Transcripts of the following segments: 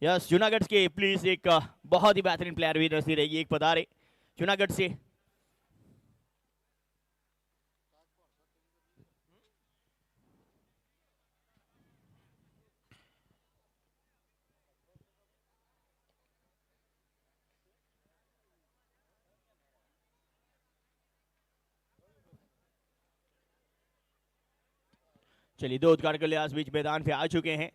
Yes, Junagadh के please एक बहुत ही बेहतरीन प्लेयर भी नजर रहेगी, एक पधारे जूनागढ़ से। चलिए, दो उद्घाटन के लिहाज बीच मैदान पे आ चुके हैं।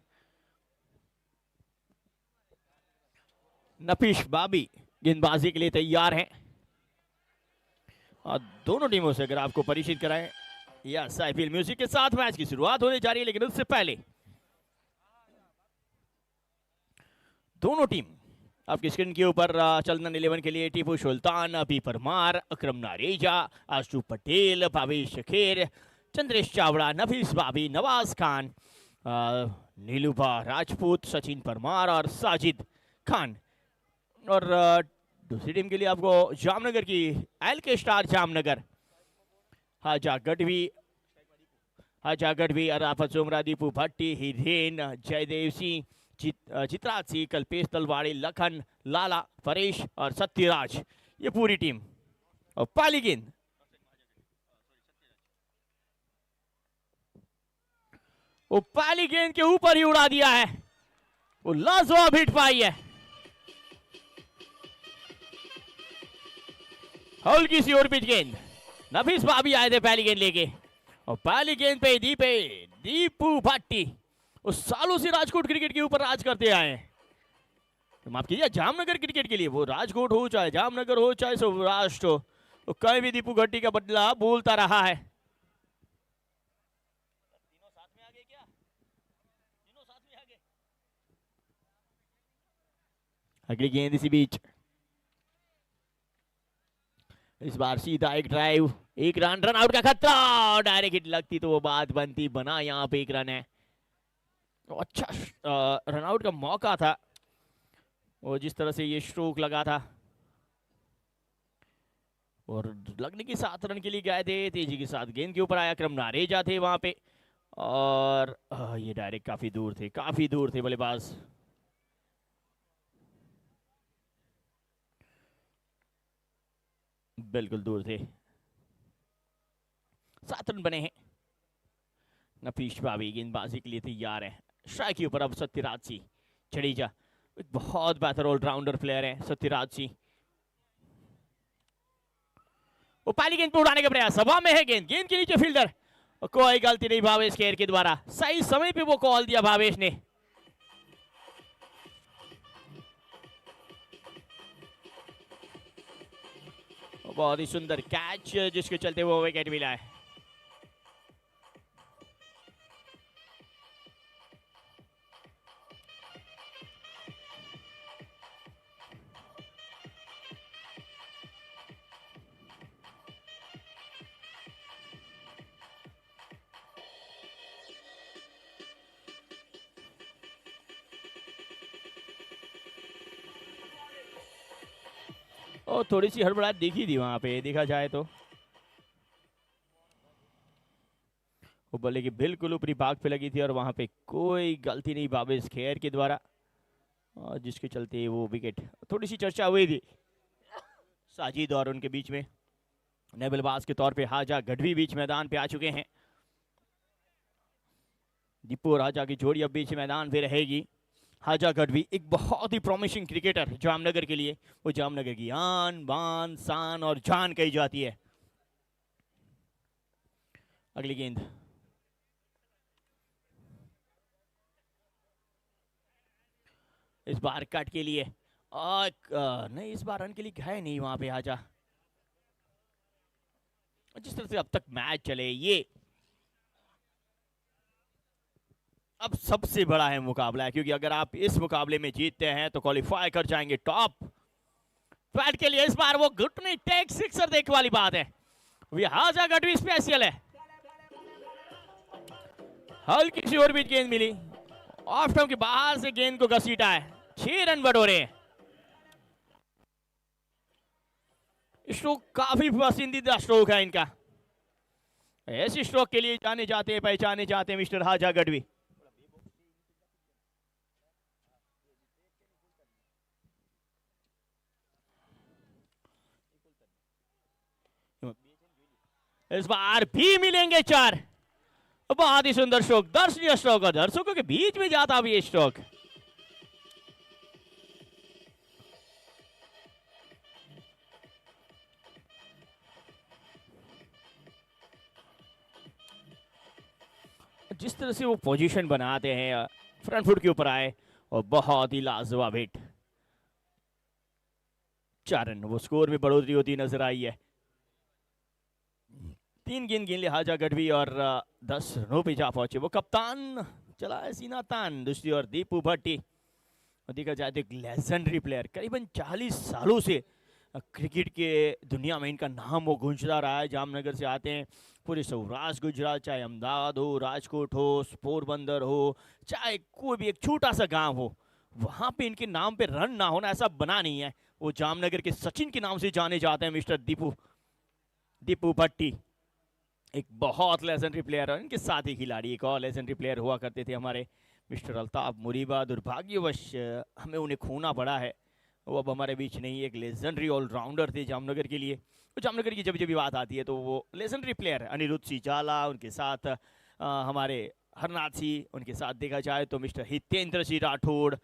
नफीस बाबी गेंदबाजी के लिए तैयार हैं और दोनों टीमों से अगर आपको परिचित कराएं, यस, आईपीएल म्यूजिक के साथ मैच की शुरुआत होने जा रही है, लेकिन उससे पहले दोनों टीम आपकी स्क्रीन के ऊपर चंदन 11 के लिए टीपू सुल्तान, अभी परमार, अकरम नारेजा, आशु पटेल, भावेश खेर, चंद्रेश चावड़ा, नफीस बाबी, नवाज खान, नीलूबा राजपूत, सचिन परमार और साजिद खान। और दूसरी टीम के लिए आपको जामनगर की एल के स्टार जामनगर, हाजा गढ़वी, अराफत जोमरा, दीपू भट्टी, हिरेन, जयदेव सिंह, चित्राज सिंह, कल्पेश तलवाड़ी, लखन, लाला, फरेश और सत्यराज, ये पूरी टीम। और पहली गेंद वो पहली गेंद के ऊपर ही उड़ा दिया है, वो लाजवाब हिट पाई है, हल्की सी और पिच गेंद। नफीस बाबी आए थे पहली गेंद लेके और पहली गेंद पे दीपू भट्टी उस सालों से राजकोट क्रिकेट के ऊपर राज करते आए हैं। तो माफ कीजिए, जामनगर क्रिकेट के लिए, वो राजकोट हो चाहे जामनगर हो चाहे सौराष्ट्र हो, तो कहीं भी दीपू भट्टी का बदला बोलता रहा है। तीनों साथ में आ गए क्या? तीनों साथ में आ गए। अगली गेंद इसी बीच, इस बार सीधा एक ड्राइव, एक रन आउट का खतरा, डायरेक्ट हिट लगती तो वो बात बनती, बना यहाँ पे एक रन है। अच्छा रन आउट का मौका था, वो जिस तरह से ये स्ट्रोक लगा था और लगने के 7 रन के लिए गए थे, तेजी के साथ गेंद के ऊपर आया, क्रम नारेजा थे वहां पे और ये डायरेक्ट काफी दूर थे बल्लेबाज। बिल्कुल दूर थे। 7 रन बने हैं। नफीस बाबी गेंदबाजी के लिए तैयार है, स्ट्राइक के ऊपर अब सत्यराज सिंह जडेजा, एक बहुत बेहतर ऑलराउंडर प्लेयर है सत्यराज सिंह। वो पहली गेंद पर उड़ाने का प्रयास, हवा में है गेंद के नीचे फील्डर, कोई गलती नहीं भावेश खेर के द्वारा, सही समय पे वो कॉल दिया भावेश ने। बहुत ही सुंदर कैच जिसके चलते वो विकेट मिला है। और थोड़ी सी हड़बड़ाहट दिखी थी वहां पे, देखा जाए तो वो बल्ले की बिल्कुल ऊपरी भाग पे लगी थी और वहां पे कोई गलती नहीं भावेश खेर के द्वारा, और जिसके चलते वो विकेट। थोड़ी सी चर्चा हुई थी साजिद और उनके बीच में, नए बल्लेबाज के तौर पे हाजा गढ़वी बीच मैदान पे आ चुके हैं। दीपू और हाजा की जोड़ी अब बीच मैदान पे रहेगी। हाजा गढ़वी एक बहुत ही प्रॉमिसिंग क्रिकेटर जामनगर के लिए, वो जामनगर की आन बान शान और जान कही जाती है। अगली गेंद, इस बार कट के लिए और नहीं, इस बार रन के लिए है नहीं वहां पे हाजा। जिस तरह से अब तक मैच चले, ये अब सबसे बड़ा है मुकाबला है, क्योंकि अगर आप इस मुकाबले में जीतते हैं तो क्वालिफाई कर जाएंगे टॉप फ्लैट के लिए। इस बार वो घुटने टेक सिक्सर देखने वाली बात है, हाजा गढ़वी स्पेशल है। हल्की सी और बीच गेंद मिली, ऑफ स्टंप के बाहर से गेंद को घसीटा है, 6 रन बटोरे हैं। स्ट्रोक काफी पसंदीदा स्ट्रोक है इनका, ऐसे स्ट्रोक के लिए जाने जाते हैं, पहचाने जाते हैं मिस्टर हाजा गढ़वी। इस बार भी मिलेंगे 4। बहुत ही सुंदर स्ट्रोक, दर्शनीय स्ट्रोक और दर्शकों के बीच में जाता भी ये स्ट्रोक। जिस तरह से वो पोजीशन बनाते हैं, फ्रंट फुट के ऊपर आए और बहुत ही लाजवाब हिट। 4 रन, वो स्कोर में बढ़ोतरी होती नजर आई है। 3 गेंद गेंद लिहाजा गढ़वी और 10 रनों पे जा पहुंचे। वो कप्तान चला है सीना तान, दूसरी ओर दीपू भट्टी। देखा जाए तो एक लेजेंडरी प्लेयर, करीबन 40 सालों से क्रिकेट के दुनिया में इनका नाम वो गूंजता रहा है। जामनगर से आते हैं, पूरे सौराष्ट्र गुजरात, चाहे अहमदाबाद हो, राजकोट हो, पोरबंदर हो, चाहे कोई भी एक छोटा सा गांव हो, वहां पे इनके नाम पे रन ना होना ऐसा बना नहीं है। वो जामनगर के सचिन के नाम से जाने जाते हैं, मिस्टर दीपू भट्टी। एक बहुत लेजेंडरी प्लेयर है। इनके साथ ही खिलाड़ी एक और लेजेंडरी प्लेयर हुआ करते थे हमारे, मिस्टर अल्ताफ मुरीबा। दुर्भाग्यवश हमें उन्हें खोना पड़ा है, वो अब हमारे बीच नहीं। एक लेजेंडरी ऑलराउंडर थे जामनगर के लिए। तो जामनगर की जब जब बात आती है तो वो लेजेंडरी प्लेयर अनिरुद्ध सिंह जाला, उनके साथ हमारे हरनाथ सिंह, उनके साथ देखा जाए तो मिस्टर हितेंद्र सिंह राठौड़।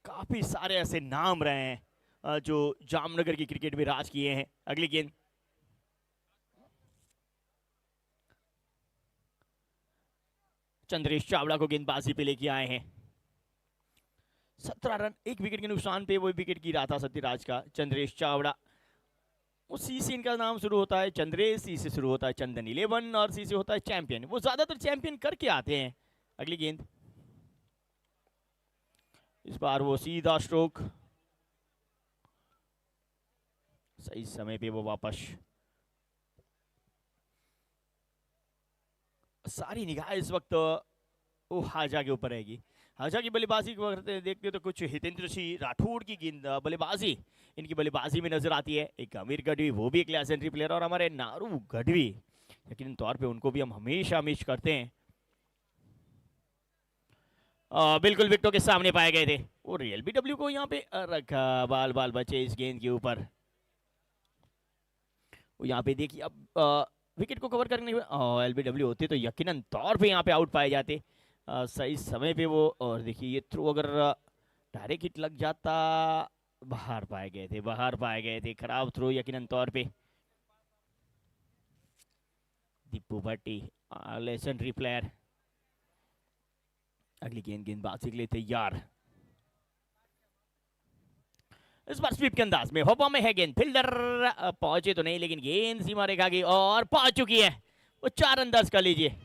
काफ़ी सारे ऐसे नाम रहे हैं जो जामनगर की क्रिकेट में राज किए हैं। अगली गेंद, चंद्रेश चावड़ा को गेंदबाजी पे लेके आए हैं। 17 रन, 1 विकेट के नुकसान पे वो विकेट गिरा था सत्यराज का। चंद्रेश चावड़ा, वो सी से इनका नाम शुरू होता है, चंद्रेश, सी से शुरू होता है चंदन 11 और सी से होता है चैंपियन। वो ज्यादातर चैंपियन करके आते हैं। अगली गेंद, इस बार वो सीधा स्ट्रोक, सही समय पे वो वापस। सारी निगाह इस वक्त वो हाजा के ऊपर रहेगी। हाजा की बल्लेबाजी देखते तो कुछ हितेंद्र सिंह राठौड़ की गेंद बल्लेबाजी इनकी बल्लेबाजी में नजर आती है। एक अमीर गढ़वी, वो भी एक लेजेंडरी प्लेयर, और हमारे नारू गढ़वी, यकीन तौर पे उनको भी हम हमेशा मिस करते हैं। बिल्कुल विकेटों के सामने पाए गए थे। वो रियल बीडब्ल्यू को यहाँ पे रखा, बाल बाल बचे इस गेंद के ऊपर। वो यहाँ पे देखिए, अब विकेट को कवर करने एलबीडब्ल्यू होते तो यकीनन तौर पे यहाँ पे आउट पाए जाते सही समय पे वो। और देखिए ये थ्रो अगर डायरेक्ट हिट लग जाता, बाहर पाए गए थे, बाहर पाए गए थे। खराब थ्रो यकीनन तौर पे। दीपू भट्टी, लेजेंडरी प्लेयर। अगली गेंद गेंदबाजी के लिए तैयार। इस बार स्वीप के अंदाज में हवा में है गेंद, फील्डर पहुंचे तो नहीं, लेकिन गेंद सीमा रेखा की और पहुंच चुकी है। वो 4 रन दर्ज कर लीजिए।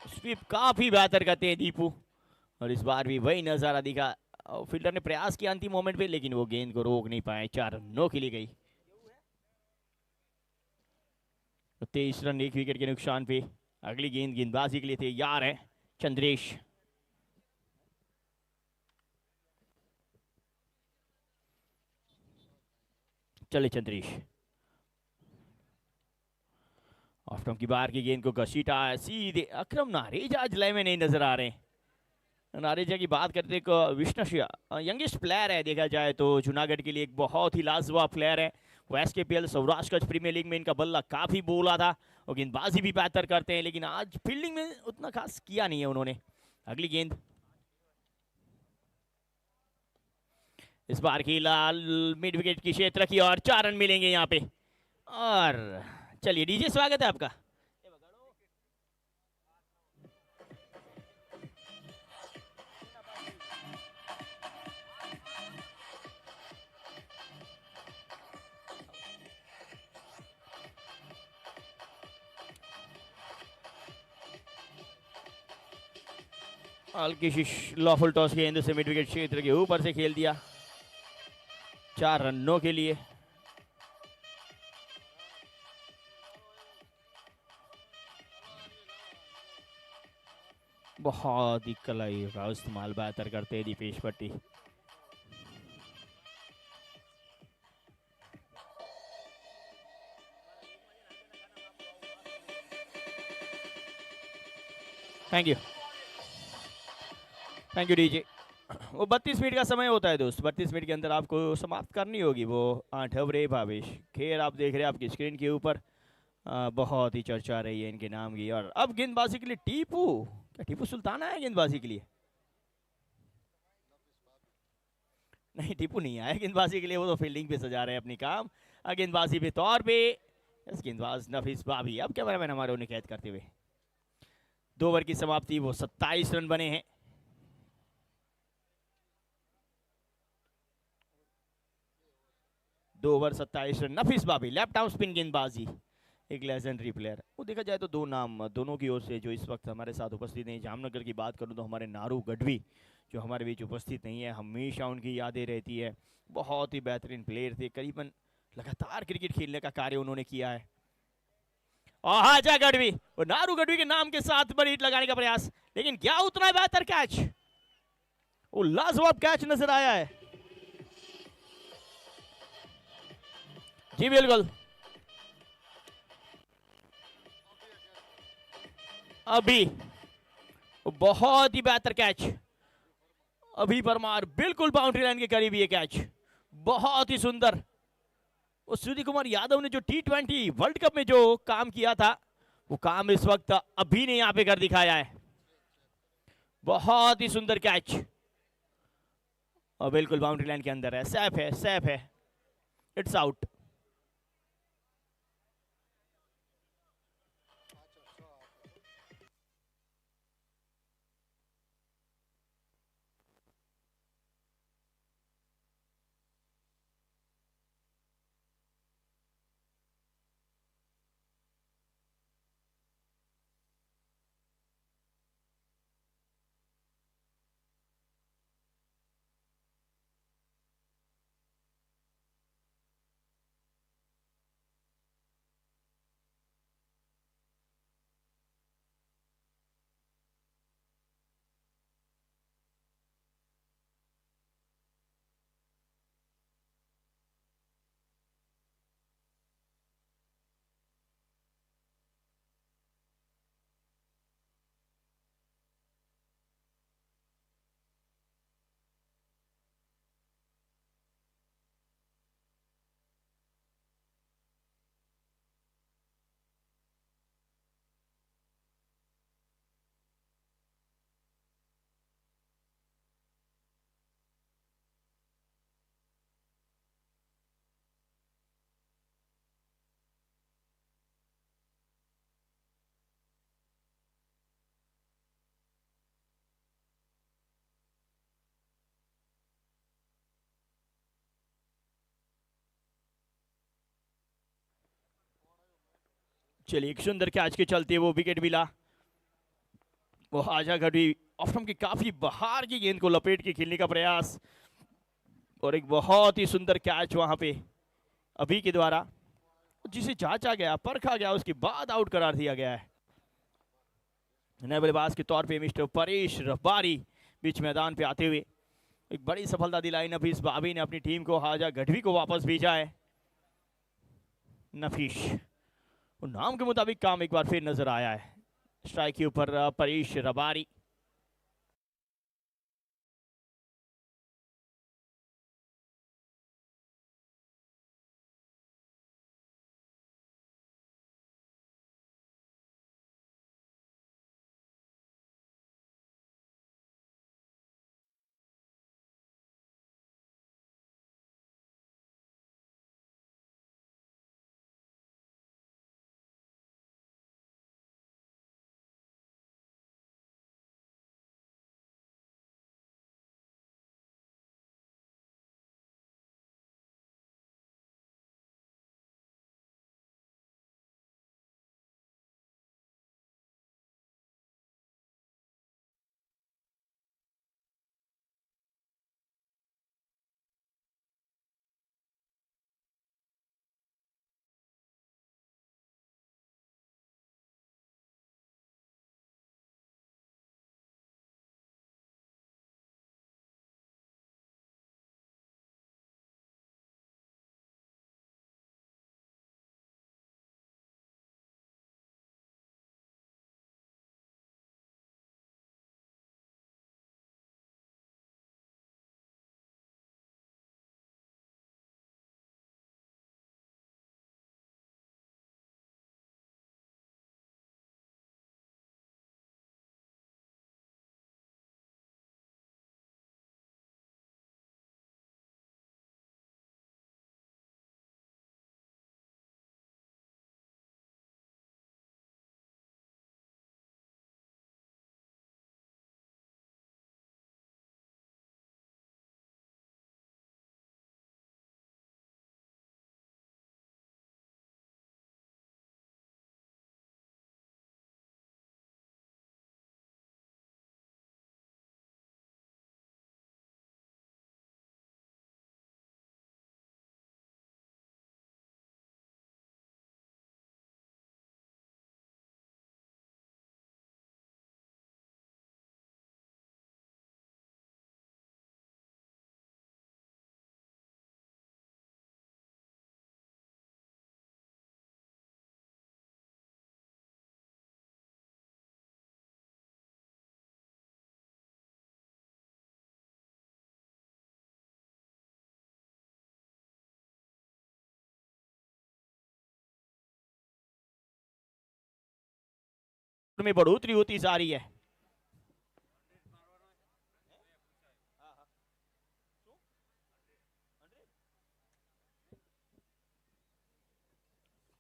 स्वीप काफी बेहतर करते हैं दीपू, और इस बार भी वही नजारा दिखा। फील्डर ने प्रयास किया अंतिम मोमेंट पे, लेकिन वो गेंद को रोक नहीं पाए। 4 रनों के लिए गई। 23 रन, 1 विकेट के नुकसान पे। अगली गेंद गेंदबाजी के लिए तैयार है चंद्रेश। चले चंद्रेश, ऑफ स्टंप की बाहर की गेंद को घसीटा सीधे। अकरम नारेजा आज लय में नहीं नजर आ रहे। नारेजा की बात करते एक विष्णशिया, यंगेस्ट प्लेयर है देखा जाए तो जूनागढ़ के लिए, एक बहुत ही लाजवाब प्लेयर है। वो एसकेपीएल सौराष्ट्र कच्छ प्रीमियर लीग में इनका बल्ला काफी बोला था, और गेंदबाजी भी बेहतर करते हैं, लेकिन आज फील्डिंग में उतना खास किया नहीं है उन्होंने। अगली गेंद, इस बार की लाल मिड विकेट की क्षेत्र की, और 4 रन मिलेंगे यहाँ पे। और चलिए डीजे, स्वागत है आपका। हल्की लॉफुल टॉस गेंद से मिड विकेट क्षेत्र के ऊपर से खेल दिया 4 रनों के लिए। बहुत ही कलाई का इस्तेमाल बेहतर करते हैं Dipesh Bhatti. Thank you DJ. वो 32 मिनट का समय होता है दोस्त, 32 मिनट के अंदर आपको समाप्त करनी होगी वो 8 ओवर भावेश। खेर आप देख रहे हैं आपकी स्क्रीन के ऊपर, बहुत ही चर्चा रही है इनके नाम की। और अब गेंदबाजी के लिए टीपू, क्या टीपू सुल्तान आया गेंदबाजी के लिए? नहीं, टीपू नहीं आया गेंदबाजी के लिए, वो तो फील्डिंग पे सजा रहे हैं अपनी काम। गेंदबाजी पे तौर पे इस गेंदबाज नफीस बाबी, अब कैमरामैन हमारे उन्हें कैद करते हुए। 2 ओवर की समाप्ति, वो 27 रन बने हैं। दो ओवर 27 रन, नफीस बाबी लेफ्ट आर्म स्पिन गेंदबाजी, एक लेजेंडरी प्लेयर। वो देखा जाए तो दो नाम दोनों की ओर से जो इस वक्त हमारे साथ उपस्थित हैं। जामनगर की बात करूं तो हमारे नारू गढ़वी जो हमारे बीच उपस्थित नहीं है, हमेशा उनकी यादें रहती है। बहुत ही बेहतरीन प्लेयर थे, करीबन लगातार क्रिकेट खेलने का कार्य उन्होंने किया है। और हाजा गढ़वी, और नारू गढ़वी के नाम के साथ बड़ी हिट लगाने का प्रयास, लेकिन क्या उतना बेहतर कैच, वो लाजवाब कैच नजर आया है। जी बिल्कुल, अभी बहुत ही बेहतर कैच, अभी परमार बिल्कुल बाउंड्री लाइन के करीब ये कैच, बहुत ही सुंदर। और सूर्य कुमार यादव ने जो T20 वर्ल्ड कप में जो काम किया था, वो काम इस वक्त अभी ने यहां पे कर दिखाया है। बहुत ही सुंदर कैच, और बिल्कुल बाउंड्री लाइन के अंदर है, सेफ है, सेफ है, इट्स आउट। चलिए, एक सुंदर कैच के चलते वो विकेट मिला। वो हाजा गढ़वी ऑफ स्टंप की काफी बाहर की गेंद को लपेट के खेलने का प्रयास, और एक बहुत ही सुंदर कैच वहां पे अभी के द्वारा, जिसे जांचा गया, परखा गया, उसके बाद आउट करार दिया गया है। नए बल्लेबाज के तौर पे मिस्टर परेश रबारी बीच मैदान पे आते हुए एक बड़ी सफलता दिलाई नफीस बाबी ने अपनी टीम को। हाजा गढ़वी को वापस भेजा है नफीस, नाम के मुताबिक काम एक बार फिर नजर आया है। स्ट्राइक के ऊपर परेश रबारी। में बढ़ोतरी होती जा रही है।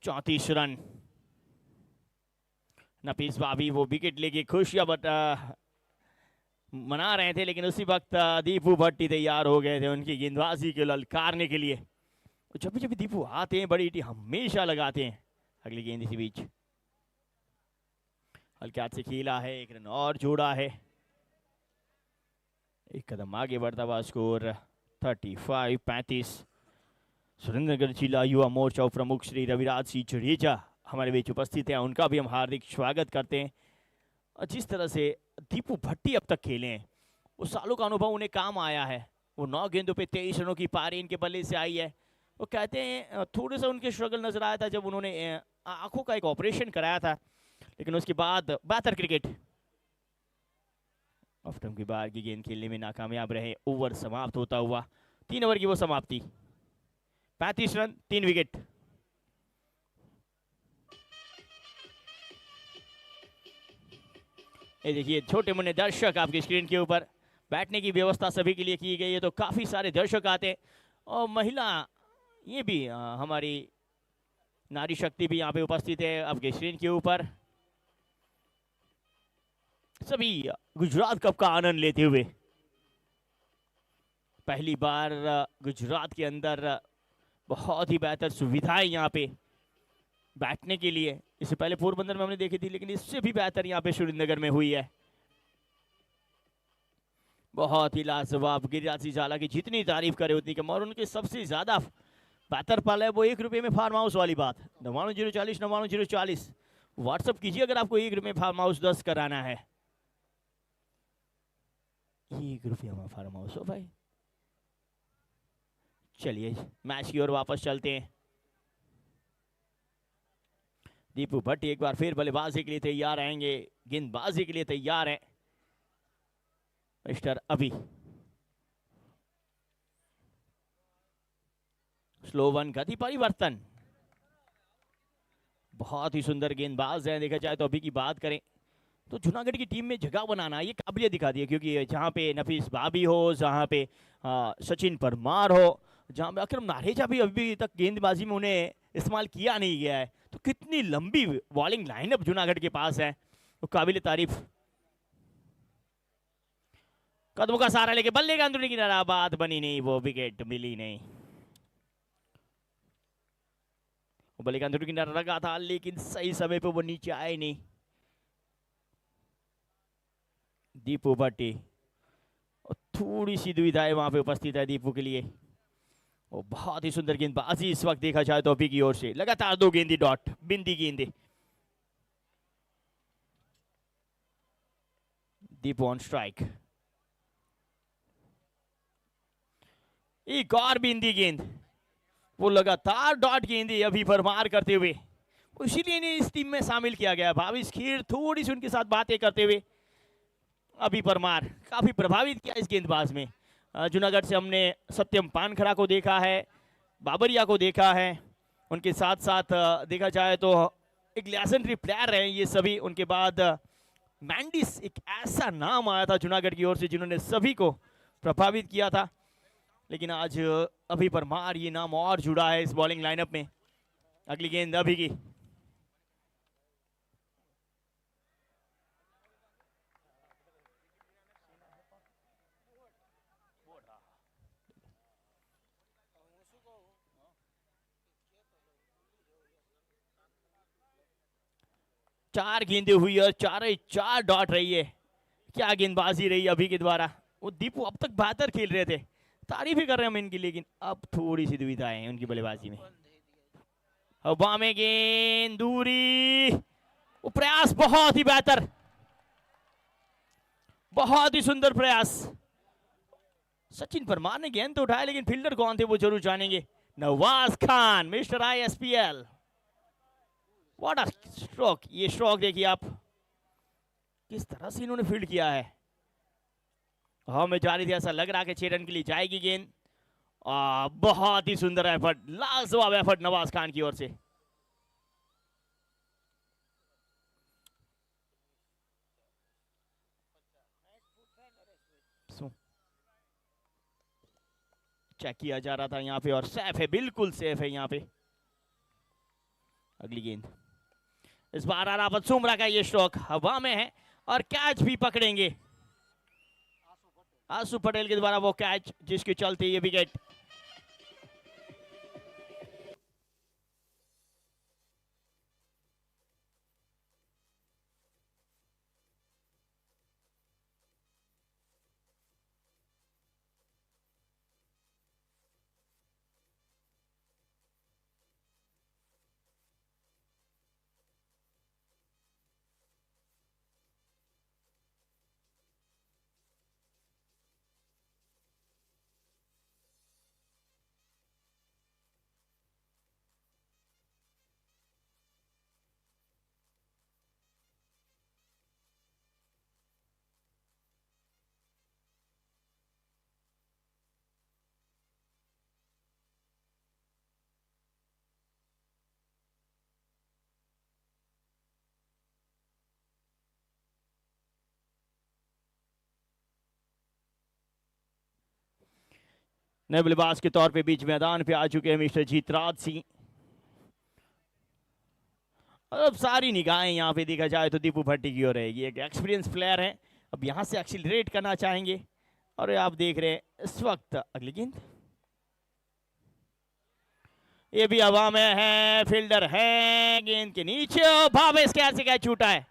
चौंतीस रन। नफीस भाभी वो विकेट लेके खुश या बट मना रहे थे, लेकिन उसी वक्त दीपू भट्टी तैयार हो गए थे उनकी गेंदबाजी के ललकारने के लिए। जब भी दीपू आते हैं बड़ी टी हमेशा लगाते हैं। अगली गेंद इसी बीच हल्के हाथ से खेला है, एक रन और जोड़ा है। एक कदम आगे बढ़ता हुआ स्कोर 35-35। सुरेंद्रनगर जिला युवा मोर्चा प्रमुख श्री रविराज सिंह जडेजा हमारे बीच उपस्थित हैं, उनका भी हम हार्दिक स्वागत करते हैं। और जिस तरह से दीपू भट्टी अब तक खेले हैं, उस सालों का अनुभव उन्हें काम आया है। वो 9 गेंदों पे 23 रनों की पारी इनके बल्ले से आई है। वो कहते हैं थोड़े सा उनके स्ट्रगल नजर आया था जब उन्होंने आंखों का एक ऑपरेशन कराया था, लेकिन उसके बाद बेहतर क्रिकेट। ऑफ स्टंप की बाहर की गेंद खेलने में नाकामयाब रहे। ओवर समाप्त होता हुआ 3 ओवर की वो समाप्ति। 35 रन 3 विकेट। ये देखिए छोटे मुन्ने दर्शक आपकी स्क्रीन के ऊपर। बैठने की व्यवस्था सभी के लिए की गई है, तो काफी सारे दर्शक आते हैं। और महिला ये भी हमारी नारी शक्ति भी यहाँ पे उपस्थित है आपके स्क्रीन के ऊपर। सभी गुजरात कप का आनंद लेते हुए पहली बार गुजरात के अंदर बहुत ही बेहतर सुविधाएं यहाँ पे बैठने के लिए। इससे पहले पोरबंदर में हमने देखी थी, लेकिन इससे भी बेहतर यहाँ पे सुरेंद्रनगर में हुई है। बहुत ही लाजवाब। गिरिराज सिंह झाला की जितनी तारीफ करे उतनी कम। और उनके सबसे ज्यादा बेहतर पल है वो 1 रुपये में फार्म हाउस वाली बात। 99040 99040 व्हाट्सअप कीजिए अगर आपको 1 रुपये में फार्म हाउस 10 कराना है। 1 रुपया में फार्म हाउस हो भाई। चलिए मैच की ओर वापस चलते हैं। दीपू भट्ट एक बार फिर बल्लेबाजी के लिए तैयार आएंगे, गेंदबाजी के लिए तैयार है मिस्टर अभी। स्लो वन गति परिवर्तन। बहुत ही सुंदर गेंदबाज है। देखा जाए तो अभी की बात करें तो जूनागढ़ की टीम में जगह बनाना ये काबिलियत दिखा दी है, क्योंकि जहां पे नफीस भाभी हो, जहां पे सचिन परमार हो, जहां पे अकरम नारेजा भी अभी तक गेंदबाजी में उन्हें इस्तेमाल किया नहीं गया है, तो कितनी लंबी बॉलिंग लाइनअप जूनागढ़ के पास है, तो काबिल तारीफ। कदमों का सहारा लेके बल्ले का अंदरूनी किनारा, बात बनी नहीं, वो विकेट मिली नहीं। बल्ले का अंदरूनी किनारा लगा था, लेकिन सही समय पे वो नीचे आए नहीं। दीपू भट्टी थोड़ी सी दुविधाएं वहां पे उपस्थित है दीपू के लिए। और बहुत ही सुंदर गेंदबाजी इस वक्त देखा जाए तो अभी की ओर से। लगातार 2 गेंदी डॉट, बिंदी गेंदे। Deepu on strike. एक और बिंदी गेंद, वो लगातार डॉट गेंदी अभी परमार करते हुए। इसीलिए इन्हें इस टीम में शामिल किया गया। भाविश खीर थोड़ी सी उनके साथ बातें करते हुए अभी परमार काफी प्रभावित किया इस गेंदबाज में। जूनागढ़ से हमने सत्यम पानखरा को देखा है, बाबरिया को देखा है, उनके साथ साथ देखा जाए तो एक लेजेंडरी प्लेयर है ये सभी। उनके बाद मैंडिस एक ऐसा नाम आया था जूनागढ़ की ओर से जिन्होंने सभी को प्रभावित किया था, लेकिन आज अभी परमार ये नाम और जुड़ा है इस बॉलिंग लाइनअप में। अगली गेंद अभी की। चार गेंदे हुई और चारे 4 डॉट रही है। क्या गेंदबाजी रही अभी के द्वारा। वो दीपू अब तक बेहतर खेल रहे थे, तारीफ ही कर रहे हैं हम इनकी, लेकिन अब थोड़ी सी दुविधा है उनकी बल्लेबाजी में। हवा में गेंद दूरी, वो प्रयास बहुत ही बेहतर, बहुत ही सुंदर प्रयास। सचिन परमार ने गेंद तो उठाया, लेकिन फील्डर कौन थे वो जरूर जानेंगे। Nawaz Khan, mister ISPL। What a stroke. ये स्ट्रोक देखिए आप, किस तरह से इन्होंने फील्ड किया है। हमें जा रही थी, ऐसा लग रहा कि 6 रन के लिए जाएगी गेंद। बहुत ही सुंदर एफर्ट, लाजवाब एफर्ट नवाज खान की ओर से। चेक किया जा रहा था यहाँ पे और सेफ है, बिल्कुल सेफ है यहाँ पे। अगली गेंद इस बार अराफत सुमरा का ये स्ट्रोक हवा में है और कैच भी पकड़ेंगे आसू पटेल के द्वारा वो कैच, जिसके चलते ये विकेट। नए बल्लेबाज के तौर पे बीच मैदान पे आ चुके हैं मिस्टर जीतराज सिंह। अब सारी निगाहें यहाँ पे देखा जाए तो दीपू भट्टी की ओर रहेगी। एक एक्सपीरियंस प्लेयर है, अब यहाँ से एक्सीलरेट करना चाहेंगे। और आप देख रहे हैं इस वक्त अगली गेंद, ये भी हवा में है, फील्डर है गेंद के नीचे और भावेश कैसे कैच छूटा है।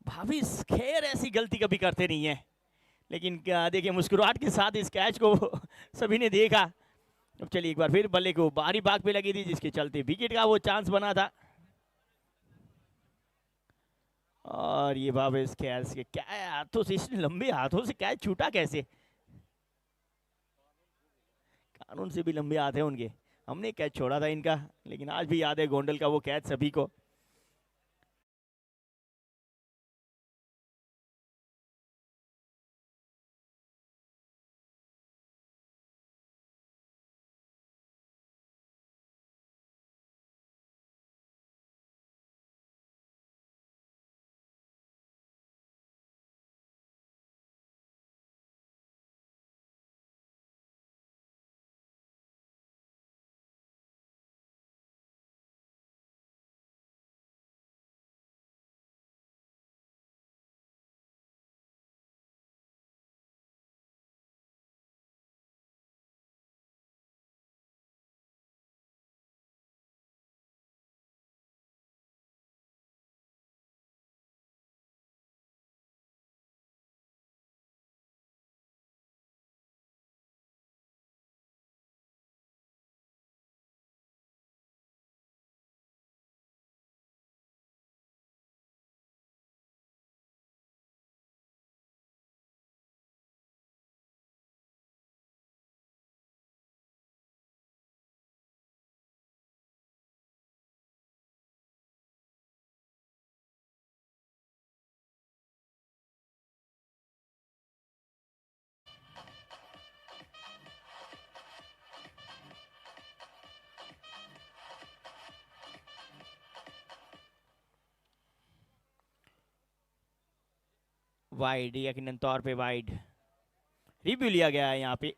भावेश खैर ऐसी गलती कभी करते नहीं है, लेकिन देखिए मुस्कुराहट के साथ इस कैच को सभी ने देखा। अब चलिए एक बार फिर बल्ले को बाहरी भाग पे लगी थी, जिसके चलते विकेट का वो चांस बना था। और ये भावेश कैच के क्या हाथों से, इसने लंबे हाथों से कैच छूटा कैसे? कानून से भी लंबे हाथ हैं उनके। हमने कैच छोड़ा था इनका, लेकिन आज भी याद है गोंडल का वो कैच सभी को। वाइड, यकीनन तौर पे वाइड रिव्यू लिया गया है यहाँ पे।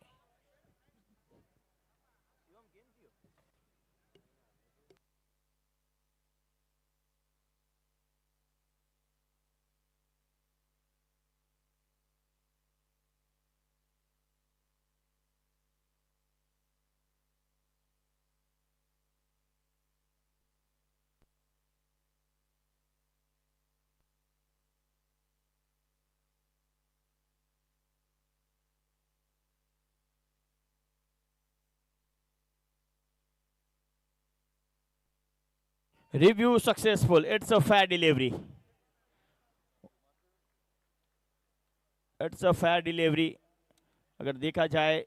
Review successful, it's a fair delivery, it's a fair delivery. अगर देखा जाए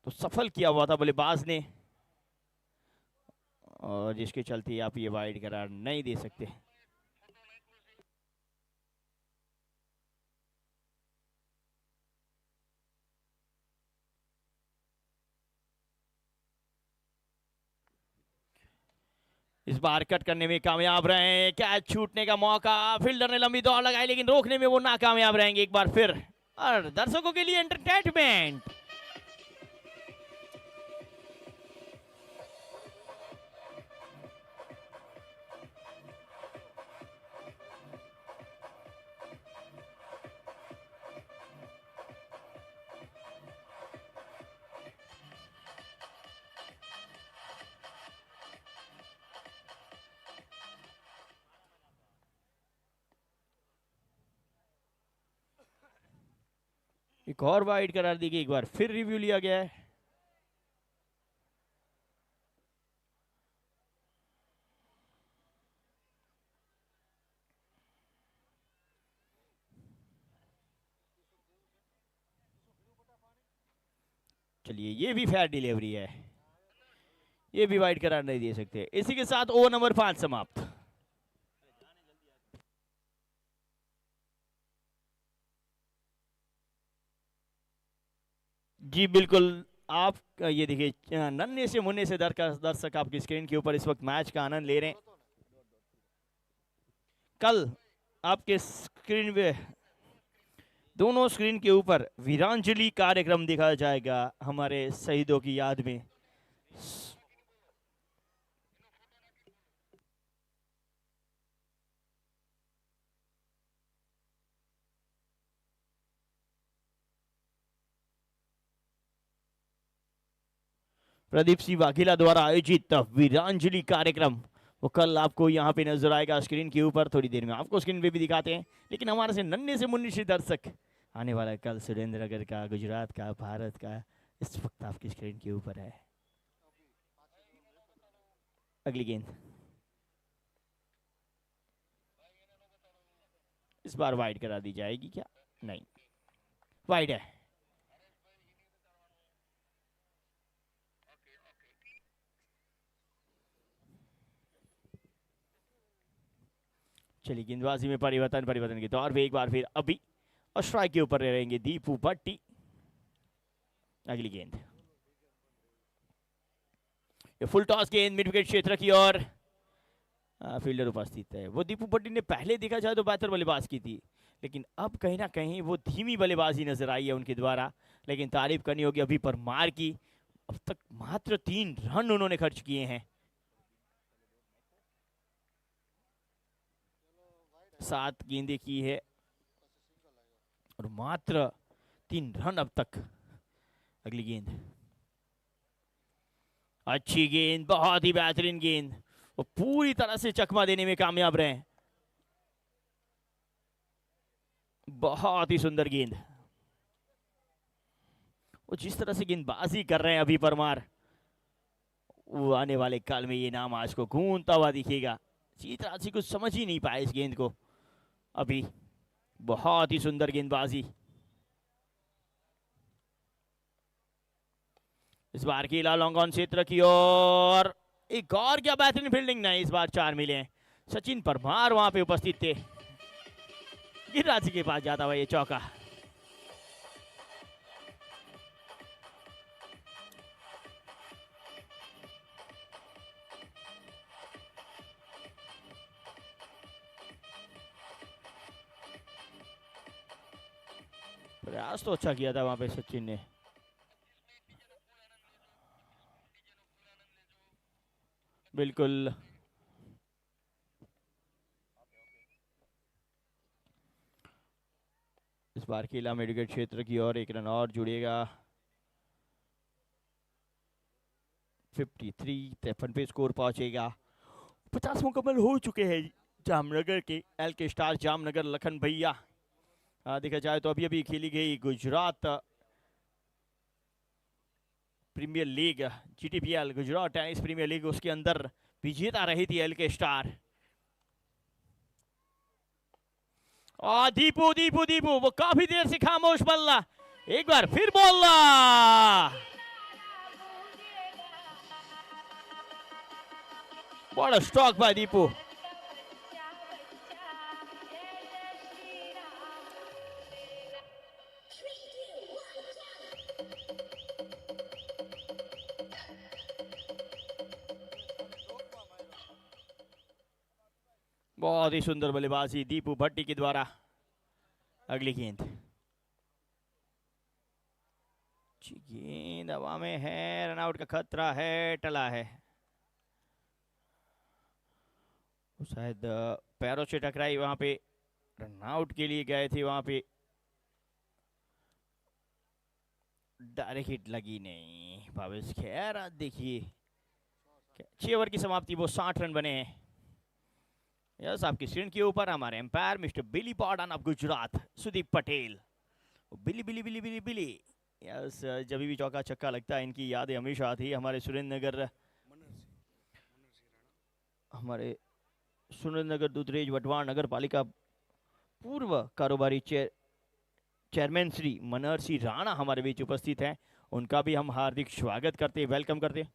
तो सफल किया हुआ था बल्लेबाज ने, और जिसके चलते आप ये वाइड करार नहीं दे सकते। इस बार कट करने में कामयाब रहे, कैच छूटने का मौका, फील्डर ने लंबी दौड़ लगाई लेकिन रोकने में वो नाकामयाब रहेंगे एक बार फिर। और दर्शकों के लिए एंटरटेनमेंट। एक और वाइड करार दी गई, एक बार फिर रिव्यू लिया गया है। चलिए ये भी फेयर डिलीवरी है, ये भी वाइड करार नहीं दे सकते। इसी के साथ ओवर नंबर 5 समाप्त। जी बिल्कुल, आप ये देखिए नन्हे से मुन्ने से दर्शक आपकी स्क्रीन के ऊपर इस वक्त मैच का आनंद ले रहे हैं। कल आपके स्क्रीन पे दोनों स्क्रीन के ऊपर वीरांजलि कार्यक्रम दिखाया जाएगा हमारे शहीदों की याद में। प्रदीप सिंह वाघेला द्वारा आयोजित वीरांजलि कार्यक्रम वो कल आपको यहाँ पे नजर आएगा स्क्रीन के ऊपर। थोड़ी देर में आपको स्क्रीन पे भी दिखाते हैं, लेकिन हमारे से नन्हे से मुन्ने से दर्शक आने वाला है कल सुरेंद्रनगर का, गुजरात का, भारत का, इस वक्त आपकी स्क्रीन के ऊपर है। अगली गेंद इस बार वाइड करा दी जाएगी क्या? नहीं, वाइड है। चलिए गेंदबाजी में परिवर्तन के तौर पे एक बार फिर अभी और स्ट्राइक के ऊपर रहेंगे दीपू भट्टी। अगली गेंद, ये फुल टॉस गेंद मिड विकेट क्षेत्र की ओर, फील्डर उपस्थित है। वो दीपू भट्टी ने पहले देखा जाए तो बेहतर बल्लेबाज की थी, लेकिन अब कहीं ना कहीं वो धीमी बल्लेबाजी नजर आई है उनके द्वारा। लेकिन तारीफ करनी होगी अभी परमार की, अब तक मात्र 3 रन उन्होंने खर्च किए हैं। 7 गेंदें की है और मात्र 3 रन अब तक। अगली गेंद, अच्छी गेंद, बहुत ही बेहतरीन गेंद, वो पूरी तरह से चकमा देने में कामयाब रहे। बहुत ही सुंदर गेंद, वो जिस तरह से गेंदबाजी कर रहे हैं अभी परमार, वो आने वाले काल में ये नाम आज को गूंजता हुआ दिखेगा। चीतराज जी कुछ समझ ही नहीं पाए इस गेंद को अभी। बहुत ही सुंदर गेंदबाजी। इस बार की लॉन्ग ऑन क्षेत्र की ओर एक और क्या बेहतरीन फील्डिंग, नहीं इस बार 4 मिले। सचिन परमार वहां पे उपस्थित थे, गिरिराज जी के पास जाता हुआ ये चौका। प्रयास तो अच्छा किया था वहां पे सचिन ने। बिल्कुल, इस बार किला मेडिकल क्षेत्र की ओर 1 रन और जुड़ेगा। 53 53 पे स्कोर पहुंचेगा। 50 मुकम्मल हो चुके हैं जामनगर के एल के स्टार जामनगर लखन भैया। देखा जाए तो अभी अभी खेली गई Gujarat premier league, GTPL Gujarat tennis premier league, उसके अंदर विजेता रही थी एल के स्टार। और दीपू दीपू दीपू वो काफी देर से खामोश बल्ला, एक बार फिर बोला। बड़ा स्ट्रोक बाय दीपू। बहुत ही सुंदर बल्लेबाजी दीपू भट्टी के द्वारा। अगली गेंद, गेंद हवा में है, रनआउट का खतरा है, टला है। शायद पैरों से टकराई, वहां पे रनआउट के लिए गए थे, वहां पे डायरेक्ट हिट लगी नहीं। भावेश खैर आज देखिए 6 ओवर की समाप्ति, वो 60 रन बने हैं। यस, आपकी स्क्रीन के ऊपर हमारे umpire mister Billy Bowden of Gujarat, Sudeep Patel. Billy Billy Billy Billy Billy, yes, जब भी चौका छक्का लगता है इनकी यादें हमेशा आती है। हमारे सुरेंद्र नगर दुधरेज वटवार नगर पालिका पूर्व कारोबारी चेयरमैन श्री मनहर सिंह राणा हमारे बीच उपस्थित हैं। उनका भी हम हार्दिक स्वागत करते हैं, वेलकम करते हैं।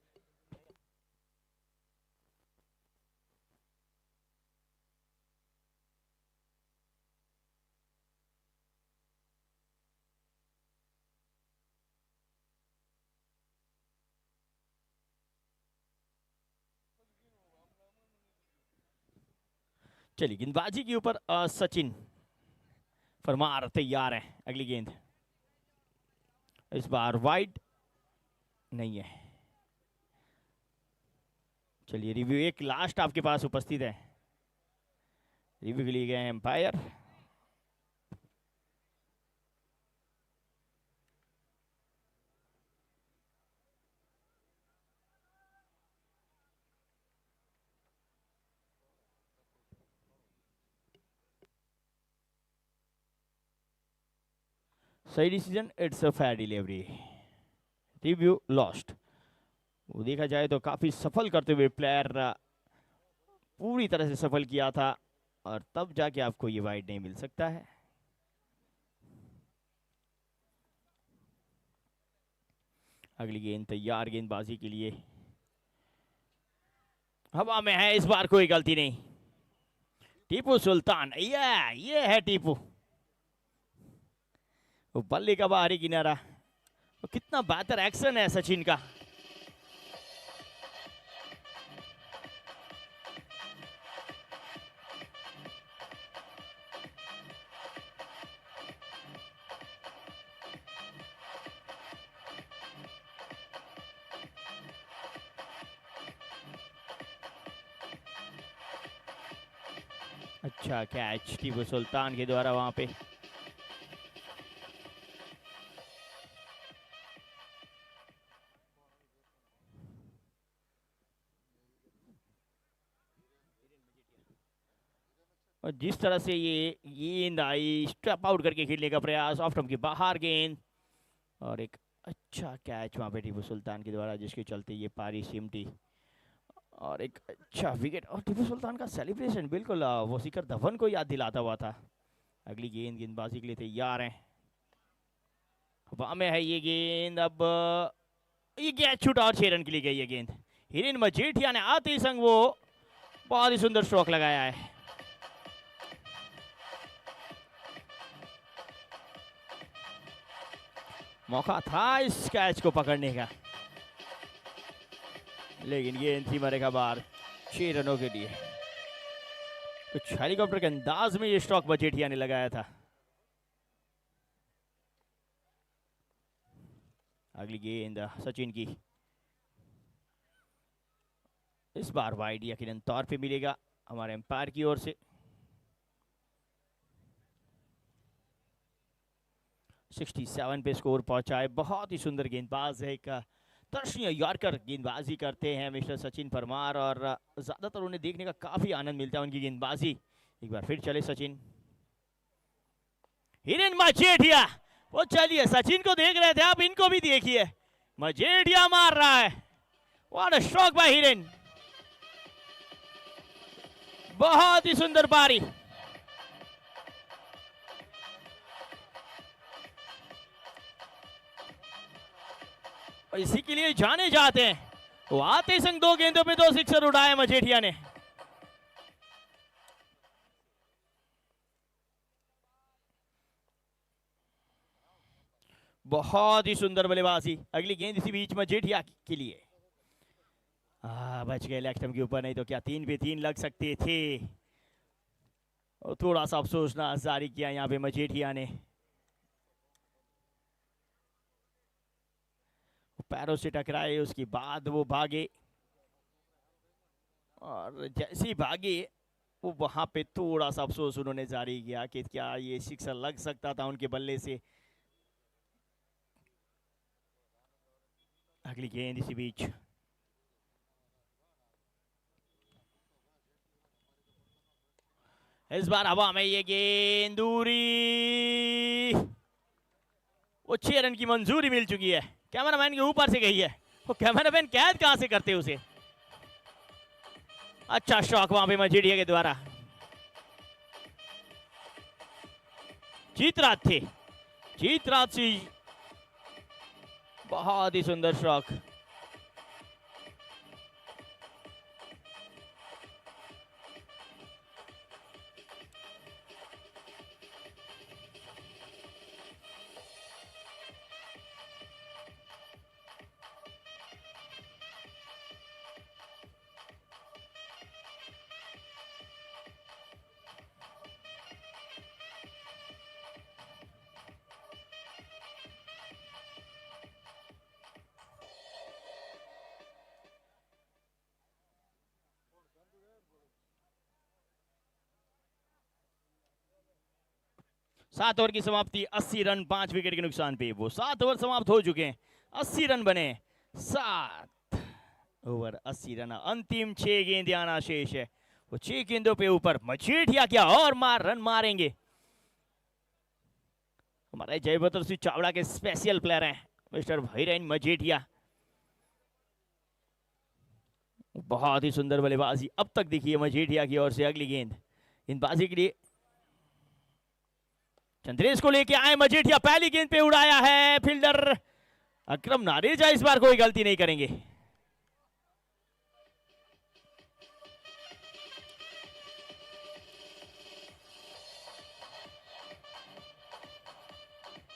चलिए, गेंदबाजी के ऊपर सचिन परमार तैयार है। अगली गेंद, इस बार वाइड नहीं है। चलिए, रिव्यू एक लास्ट आपके पास उपस्थित है, रिव्यू के लिए गए एम्पायर। सही decision, it's a fair delivery, review lost. वो देखा जाए तो काफी सफल करते हुए प्लेयर पूरी तरह से सफल किया था, और तब जाके आपको ये वाइड नहीं मिल सकता है। अगली गेंद तैयार गेंदबाजी के लिए, हवा में है, इस बार कोई गलती नहीं। टीपू सुल्तान, ये है टीपू, वो बल्ले का बाहरी किनारा। तो कितना बेहतर एक्शन है सचिन का। अच्छा कैच टीपू सुल्तान के द्वारा वहां पे। और जिस तरह से ये गेंद आई, स्टेप आउट करके खेलने का प्रयास, ऑफ स्टंप के बाहर गेंद, और एक अच्छा कैच वहां पे टीपू सुल्तान के द्वारा, जिसके चलते ये पारी सिमटी, और एक अच्छा विकेट। और टीपू सुल्तान का सेलिब्रेशन बिल्कुल वो शिखर धवन को याद दिलाता हुआ था। अगली गेंद गेंदबाजी के लिए तैयार है, हवा में है ये गेंद। अब ये गया छूट, और 6 रन के लिए गई ये गेंद। हिरेन मजीठिया ने आते ही संग वो बहुत ही सुंदर स्ट्रोक लगाया है। मौका था इस कैच को पकड़ने का, लेकिन गेंद थी मरे का बार 6 रनों के लिए। कुछ हेलीकॉप्टर के अंदाज में ये स्ट्रोक मजीठिया ने लगाया था। अगली गेंद सचिन की, इस बार वाइड यकीनन तौर पे मिलेगा हमारे एम्पायर की ओर से। 67 पे स्कोर पहुंचाए। बहुत ही सुंदर गेंदबाज है, एक दर्शनीय यॉर्कर गेंदबाजी करते हैं मिस्टर सचिन परमार, और ज्यादातर उन्हें देखने का काफी आनंद मिलता है उनकी गेंदबाजी। एक बार फिर चले सचिन, हिरेन मजीठिया, वो चलिए सचिन को देख रहे थे आप, इनको भी देखिए, मजीठिया मार रहा है। What a stroke bye Hiren, बहुत ही सुंदर पारी। और इसी के लिए जाने जाते हैं, वो आते संग 2 गेंदों पे 2 सिक्सर उड़ाए मजीठिया ने। बहुत ही सुंदर बल्लेबाजी। अगली गेंद इसी बीच मजीठिया के लिए, बच गए लेग स्टंप के ऊपर, नहीं तो क्या 3 पे 3 लग सकते थे। और थोड़ा सा अफसोसनाक जारी किया यहाँ पे मजेठिया ने। पैरों से टकराए, उसके बाद वो भागे और जैसे भागे वो वहां पे थोड़ा सा अफसोस उन्होंने जारी किया कि क्या ये सिक्सर लग सकता था उनके बल्ले से। अगली गेंद इसी बीच इस बार हवा में ये गेंद दूरी, वो 6 रन की मंजूरी मिल चुकी है। कैमरामैन के ऊपर से गई है, वो कैमरामैन कैद कहां से करते उसे। अच्छा शॉक वहां पे मजेठिया के द्वारा। जीतराज थे, जीतराज सिंह, बहुत ही सुंदर शॉक। सात ओवर की समाप्ति, 80 रन 5 विकेट के नुकसान पे। वो 7 ओवर समाप्त हो चुके हैं, 80 रन बने। 7 ओवर 80 रन, अंतिम 6 गेंद आना शेष है। वो 6 गेंदों पे ऊपर मजेठिया क्या और रन मारेंगे। हमारे जयभद्र सिंह चावड़ा के स्पेशल प्लेयर हैं मिस्टर भैरन मजेठिया। बहुत ही सुंदर बल्लेबाजी अब तक दिखी है मजेठिया की ओर से। अगली गेंदबाजी के लिए चंद्रेश को लेके आए मजेठिया, पहली गेंद पे उड़ाया है फील्डर अकरम नारेजा। इस बार कोई गलती नहीं करेंगे।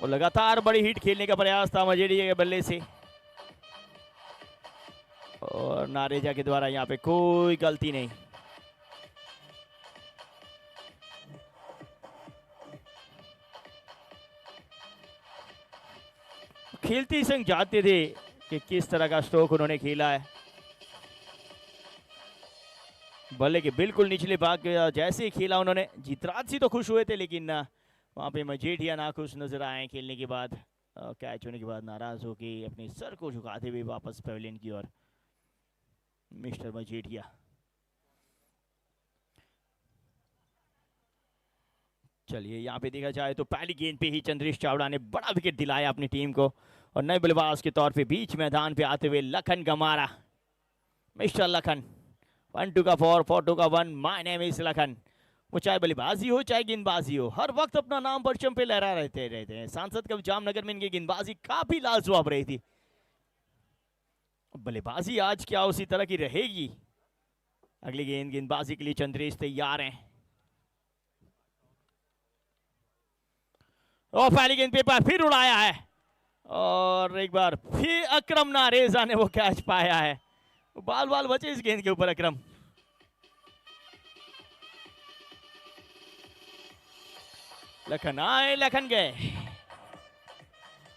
वो लगातार बड़ी हिट खेलने का प्रयास था मजेठिया के बल्ले से, और नारेजा के द्वारा यहाँ पे कोई गलती नहीं। खेलते संग जाते थे कि किस तरह का स्ट्रोक उन्होंने खेला है। बल्ले के बिल्कुल निचले भाग जैसे ही खेला उन्होंने। जीतराज सिंह तो खुश हुए थे, लेकिन वहां पे मजेठिया नाखुश नजर आए। खेलने के बाद कैच होने के बाद नाराज होके अपने सर को झुकाते हुए वापस पवेलियन की ओर मिस्टर मजेठिया। चलिए यहाँ पे देखा जाए तो पहली गेंद पे ही चंद्रेश चावड़ा ने बड़ा विकेट दिलाया अपनी टीम को, और नए बल्लेबाज के तौर पे बीच मैदान पे आते हुए लखन गमारा, मिस्टर लखन। 1 2 का 4 4 2 का 1, माय नेम इज लखन। वो चाहे बल्लेबाजी हो चाहे गेंदबाजी हो, हर वक्त अपना नाम परचम पे लहरा रहते हैं। सांसद कप जामनगर में इनकी गेंदबाजी काफी लाजवाब रही थी। बल्लेबाजी आज क्या उसी तरह की रहेगी। अगली गेंदबाजी के लिए चंद्रेश तैयार हैं। और पहली गेंद पे पर फिर उड़ाया है, और एक बार फिर अकरम नारेजा ने वो कैच पाया है। बाल बाल बचे इस गेंद के ऊपर अकरम। लखन आए लखन गए।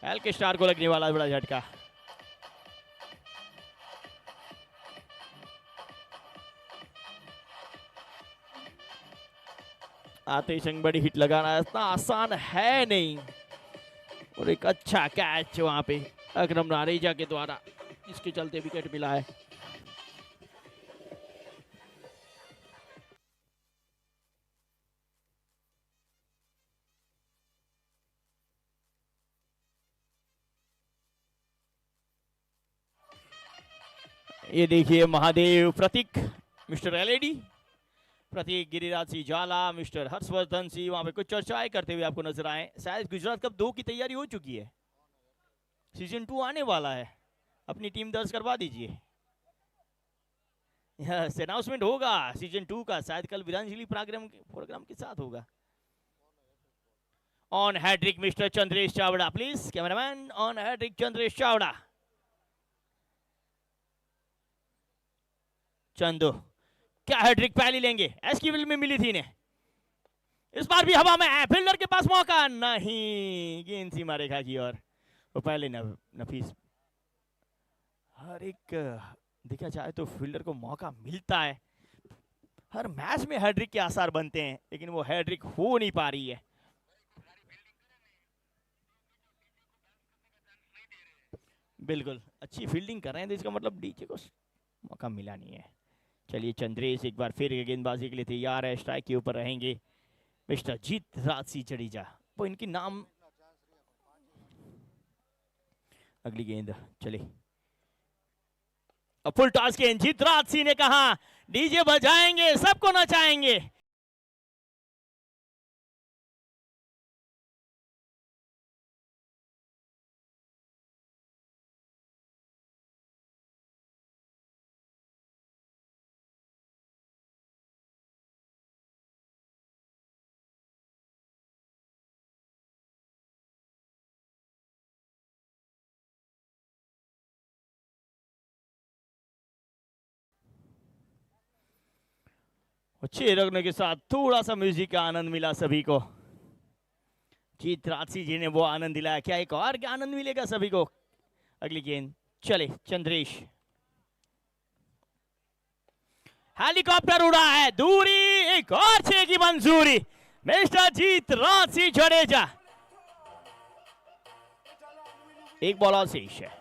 एल के स्टार को लगने वाला बड़ा झटका। आते ही संग बड़ी हिट लगाना इतना आसान है नहीं, और एक अच्छा कैच वहां पे अकरम नारेजा के द्वारा, इसके चलते विकेट मिला है। ये देखिए महादेव प्रतीक, मिस्टर एलईडी प्रतीक, गिरिराज सिंह झाला, मिस्टर हर्षवर्धन सिंह वहां पे कुछ चर्चाएं करते हुए आपको नजर आए। शायद गुजरात कप 2 की तैयारी हो चुकी है, सीजन 2 आने वाला है। अपनी टीम दर्ज करवा दीजिए। अनाउंसमेंट होगा सीजन 2 का, शायद कल विधांजलि प्रोग्राम के साथ होगा। On hat-trick mister Chandresh Chavda, please cameraman, on hat-trick Chandresh Chavda. Chandu क्या हैट्रिक पहली लेंगे, एस की विल में मिली थी इन्हें। इस बार भी हवा में है, फील्डर के पास मौका नहीं, गेंद सीमा रेखा की ओर। वो पहले नफीस, हर एक देखा जाए तो फील्डर को मौका मिलता है, हर मैच में हैट्रिक के आसार बनते हैं, लेकिन वो हैट्रिक हो नहीं पा रही है। बिल्कुल अच्छी फील्डिंग कर रहे हैं तो इसका मतलब डीजे को मौका मिला नहीं है। चलिए चंद्रेश एक बार फिर गेंदबाजी के लिए तैयार है, स्ट्राइक के ऊपर रहेंगे मिस्टर जीत राज सिंह जडेजा, वो इनकी नाम। अगली गेंद चले, फुल टॉस गेंद, जीत राज सिंह ने कहा डीजे बजाएंगे, सबको नचाएंगे। अच्छे रखने के साथ थोड़ा सा म्यूजिक का आनंद मिला सभी को, जीत राजसी जी ने वो आनंद दिलाया, क्या एक और क्या आनंद मिलेगा सभी को। अगली गेंद चले चंद्रेश, हेलीकॉप्टर उड़ा है दूरी, एक और 6 की मंजूरी मिस्टर जीत राज सिंह जडेजा, एक बॉल और शेष है।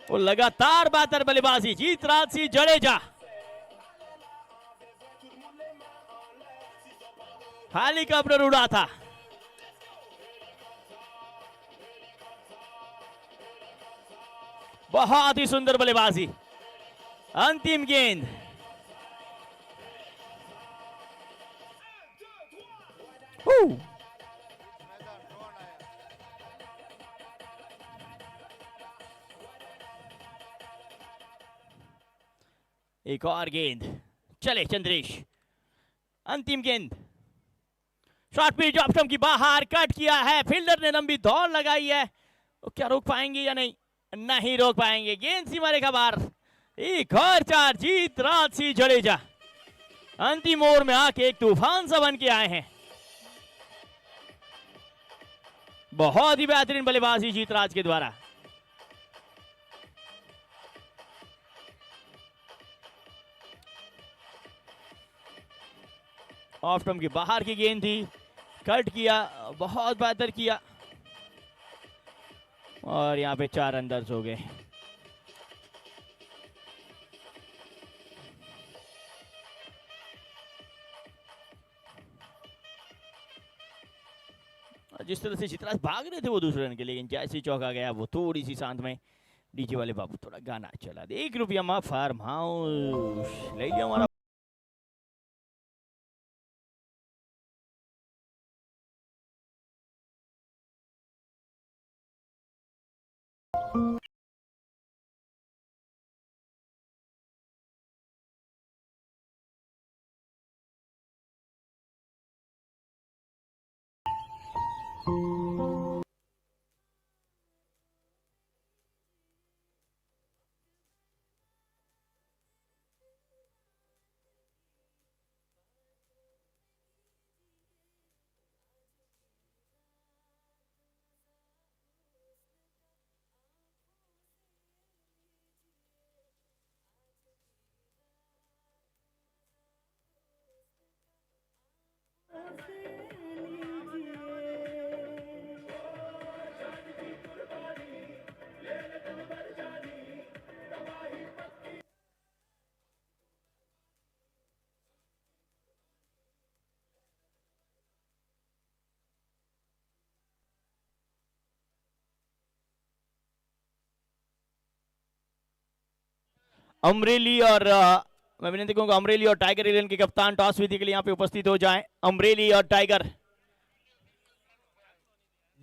वो लगातार बेहतर बल्लेबाजी जीत राज सिंह जडेजा, हेलीकॉप्टर उड़ा था। बहुत ही सुंदर बल्लेबाजी, अंतिम गेंद, एक और गेंद चले चंद्रेश, अंतिम गेंद, शॉर्ट पिच ऑफ स्टंप की बाहर, कट किया है, फील्डर ने लंबी दौड़ लगाई है, तो क्या रोक पाएंगे या नहीं, नहीं रोक पाएंगे, गेंद सीमा रेखा बाहर, एक और 4, जीत राज सिंह जडेजा अंतिम ओवर में आके एक तूफान सा बन के आए हैं। बहुत ही बेहतरीन बल्लेबाजी जीत राज के द्वारा। ऑफ स्टंप की बाहर की गेंद थी, कट किया, बहुत बेहतर किया, और यहां पे 4 रन दर्ज हो गए। जिस तरह से चित्राज भाग रहे थे वो दूसरे रन के, लेकिन जैसे चौका गया वो थोड़ी सी शांत में डीजे वाले बाबू थोड़ा गाना चला दे, ₹1 फार्म हाउस ले लिया हमारा। अमरेली और मैं विनती करूंगा अमरेली और टाइगर इलेवन के कप्तान टॉस विधि के लिए यहाँ पे उपस्थित हो जाएं। अमरेली और टाइगर,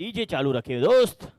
डीजे चालू रखे दोस्त।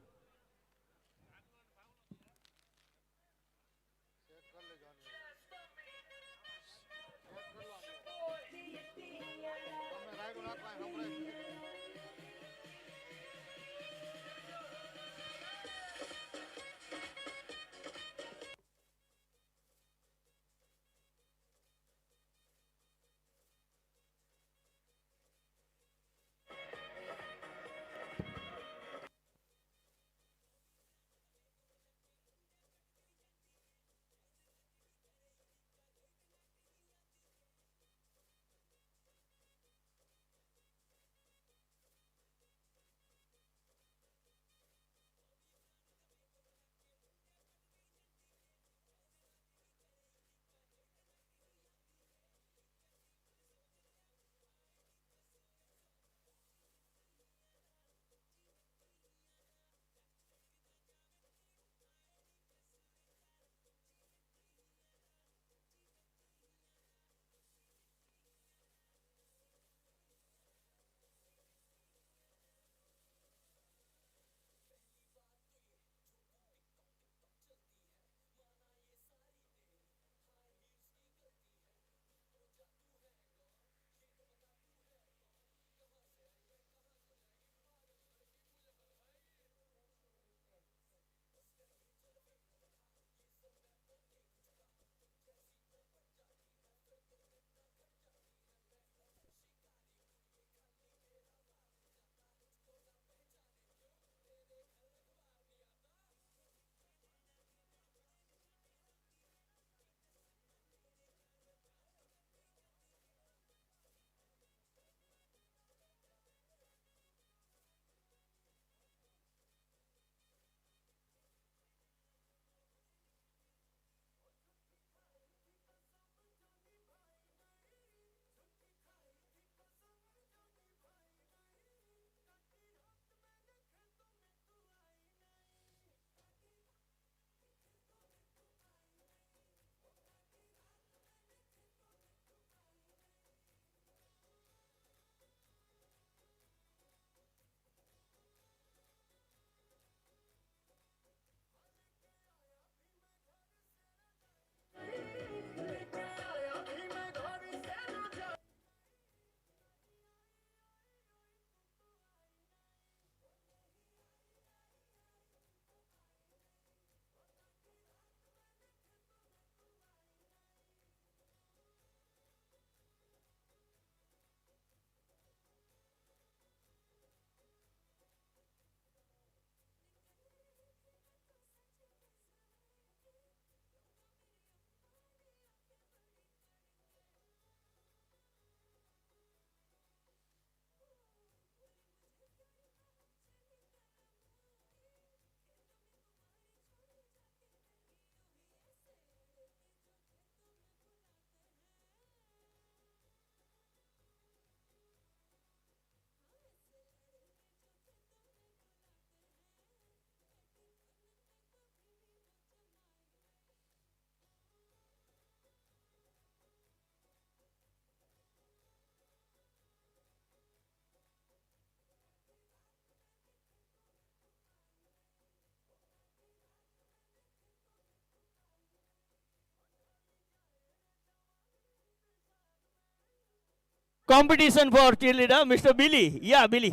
competition for cheerleader, Mr. Billy. Yeah, Billy.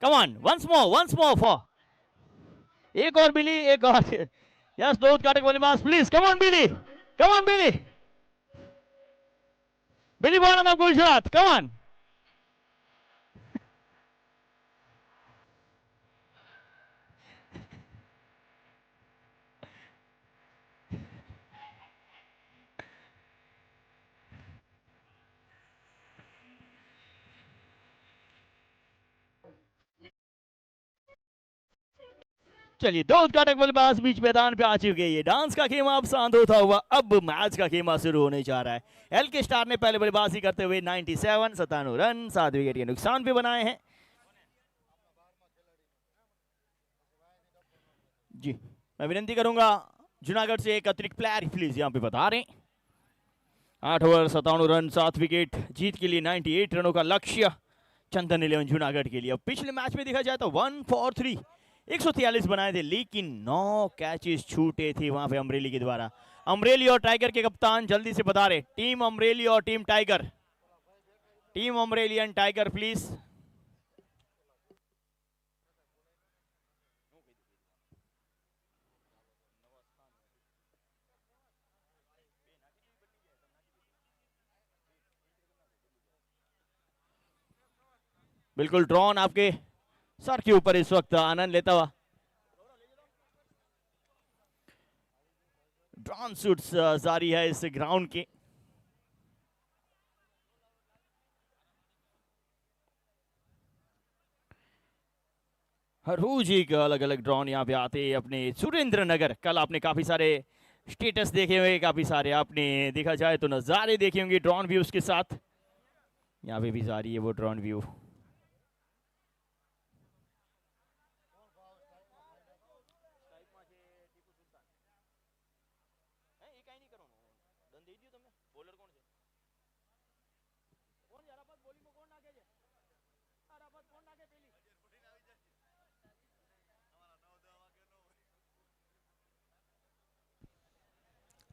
Come on, once more for. एक और Billy, एक और. Yes, those Katak Volleyball, please. Come on, Billy. Come on, Billy. Billy Bonham of Gujarat. Come on. चलिए दो उद्घाटक बल्लेबाज बीच मैदान पे आ चुके हैं। ये डांस का खेमा अब शांत होता हुआ अब मैच का खेमा शुरू होने जा रहा है। एलके स्टार ने पहले बल्लेबाजी करते हुए 97 रन 7 विकेट के नुकसान पे बनाए हैं। जी मैं विनती करूंगा जूनागढ़ से एक अतिरिक्त प्लेयर प्लीज यहाँ पे बता रहे। 8 ओवर 57 रन 7 विकेट, जीत के लिए 98 रनों का लक्ष्य चंदन 11 जूनागढ़ के लिए। अब पिछले मैच में देखा जाए तो 1 for 3 143 बनाए थे, लेकिन 9 कैचेस छूटे थे वहां पे अमरेली के द्वारा। अमरेली और टाइगर के कप्तान जल्दी से बता रहे, टीम अमरेली और team tiger, team Amreli and tiger please. बिल्कुल ड्रॉन आपके सर के ऊपर इस वक्त आनंद लेता हुआ ड्रोन शूट्स जारी है इस ग्राउंड के। हर रोज एक अलग अलग ड्रोन यहाँ पे आते हैं अपने सुरेंद्र नगर। कल आपने काफी सारे स्टेटस देखे हुए, काफी सारे आपने देखा जाए तो नजारे देखे होंगे ड्रोन व्यूज के साथ। यहाँ पे भी जारी है वो ड्रोन व्यू।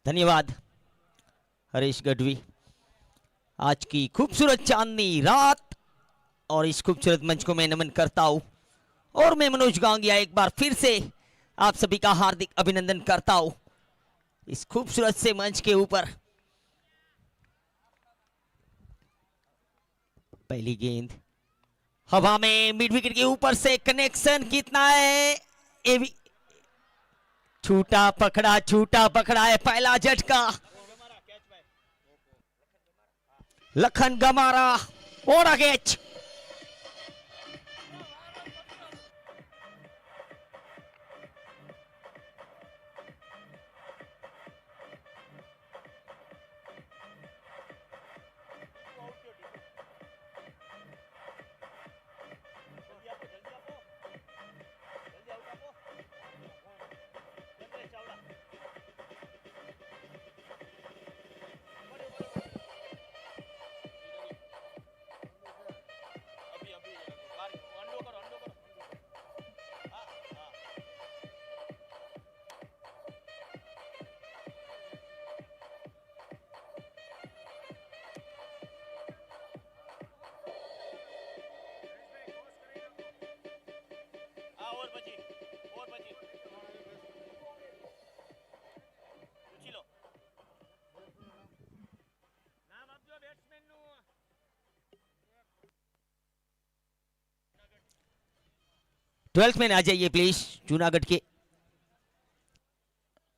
धन्यवाद हरीश गढ़वी। आज की खूबसूरत चांदनी रात और इस खूबसूरत मंच को मैं नमन करता हूं और मैं मनोज गांगिया एक बार फिर से आप सभी का हार्दिक अभिनंदन करता हूं इस खूबसूरत से मंच के ऊपर। पहली गेंद हवा में मिड विकेट के ऊपर से, कनेक्शन कितना है ये भी छूटा पकड़ा है पहला झटका। लखन गमारा और कैच। ट्वेल्थ में आ जाइए प्लीज जूनागढ़ के।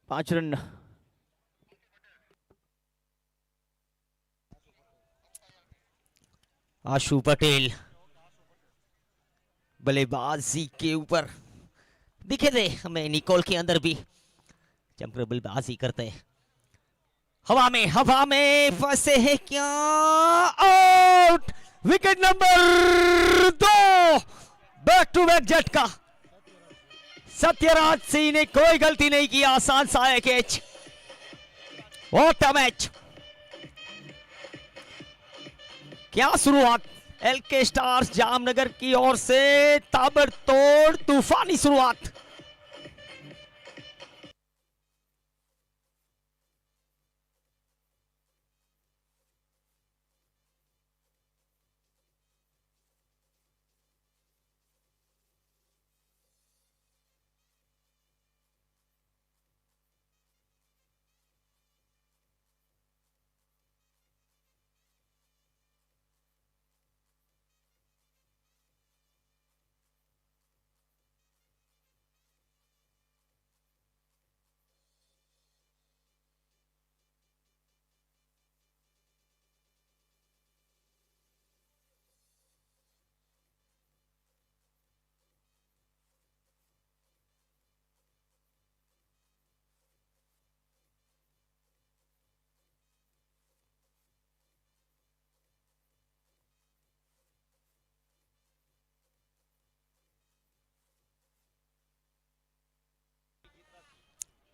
5 रन। आशु पटेल बल्लेबाजी के ऊपर दिखे थे हमें निकोल के अंदर भी जमकर बल्लेबाजी करते हैं। हवा में फंसे है क्या? Out. Wicket number 2। Back to back झटका। सत्यराज सिंह ने कोई गलती नहीं की, आसान सा है कैच। What a match. क्या शुरुआत एलके स्टार्स जामनगर की ओर से, ताबड़तोड़ तूफानी शुरुआत।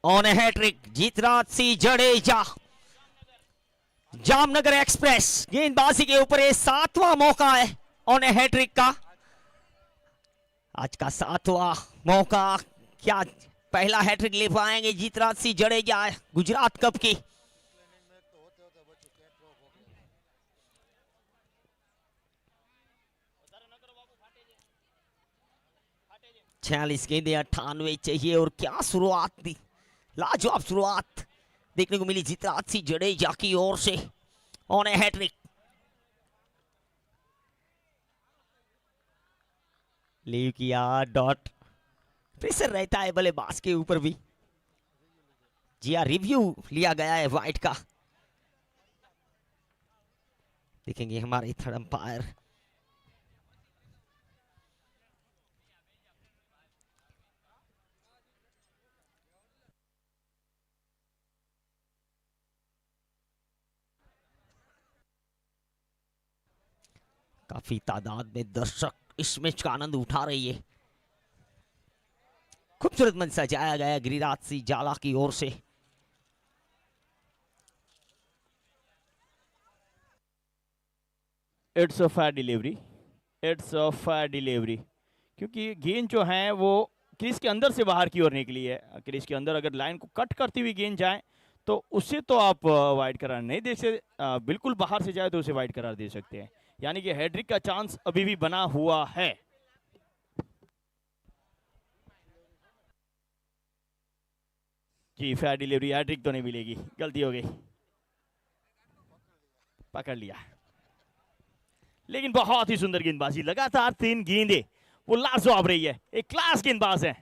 On a hat trick Jeetraj Singh Jadeja. Jamnagar express गेंदबाजी के ऊपर ये 7वां मौका है ऑन ए हैट्रिक का। आज का 7वां मौका, क्या पहला हैट्रिक ले पाएंगे जीतराज सिंह जडेजा गुजरात कप की। छियालीस गेंदे 98 चाहिए और क्या शुरुआत थी, लाजवाब शुरुआत देखने को मिली जीतराज सिंह जडेजा की ओर से ऑन ए हैट्रिक। लीव किया, डॉट, प्रेशर रहता है बल्लेबाज के ऊपर भी। जी हाँ, रिव्यू लिया गया है वाइट का। देखेंगे हमारे थर्ड अंपायर। काफी तादाद में दर्शक इस मैच का आनंद उठा रही है। खूबसूरत मंच सजाया गया गिरिराज सिंह जाला की ओर से। It's a fair delivery, it's a fair delivery, क्योंकि गेंद जो है वो क्रीज के अंदर से बाहर की ओर निकली है। क्रीज के अंदर अगर लाइन को कट करती हुई गेंद जाए तो उससे तो आप वाइड करार नहीं दे सकते, बिल्कुल बाहर से जाए तो उसे वाइड करार दे सकते हैं। यानी कि हैट्रिक का चांस अभी भी बना हुआ है। जी फेयर डिलीवरी, हैट्रिक तो नहीं मिलेगी, गलती हो गई, पकड़ लिया। लेकिन बहुत ही सुंदर गेंदबाजी, लगातार 3 गेंदें वो लाजवाब रही है, एक क्लास गेंदबाज है।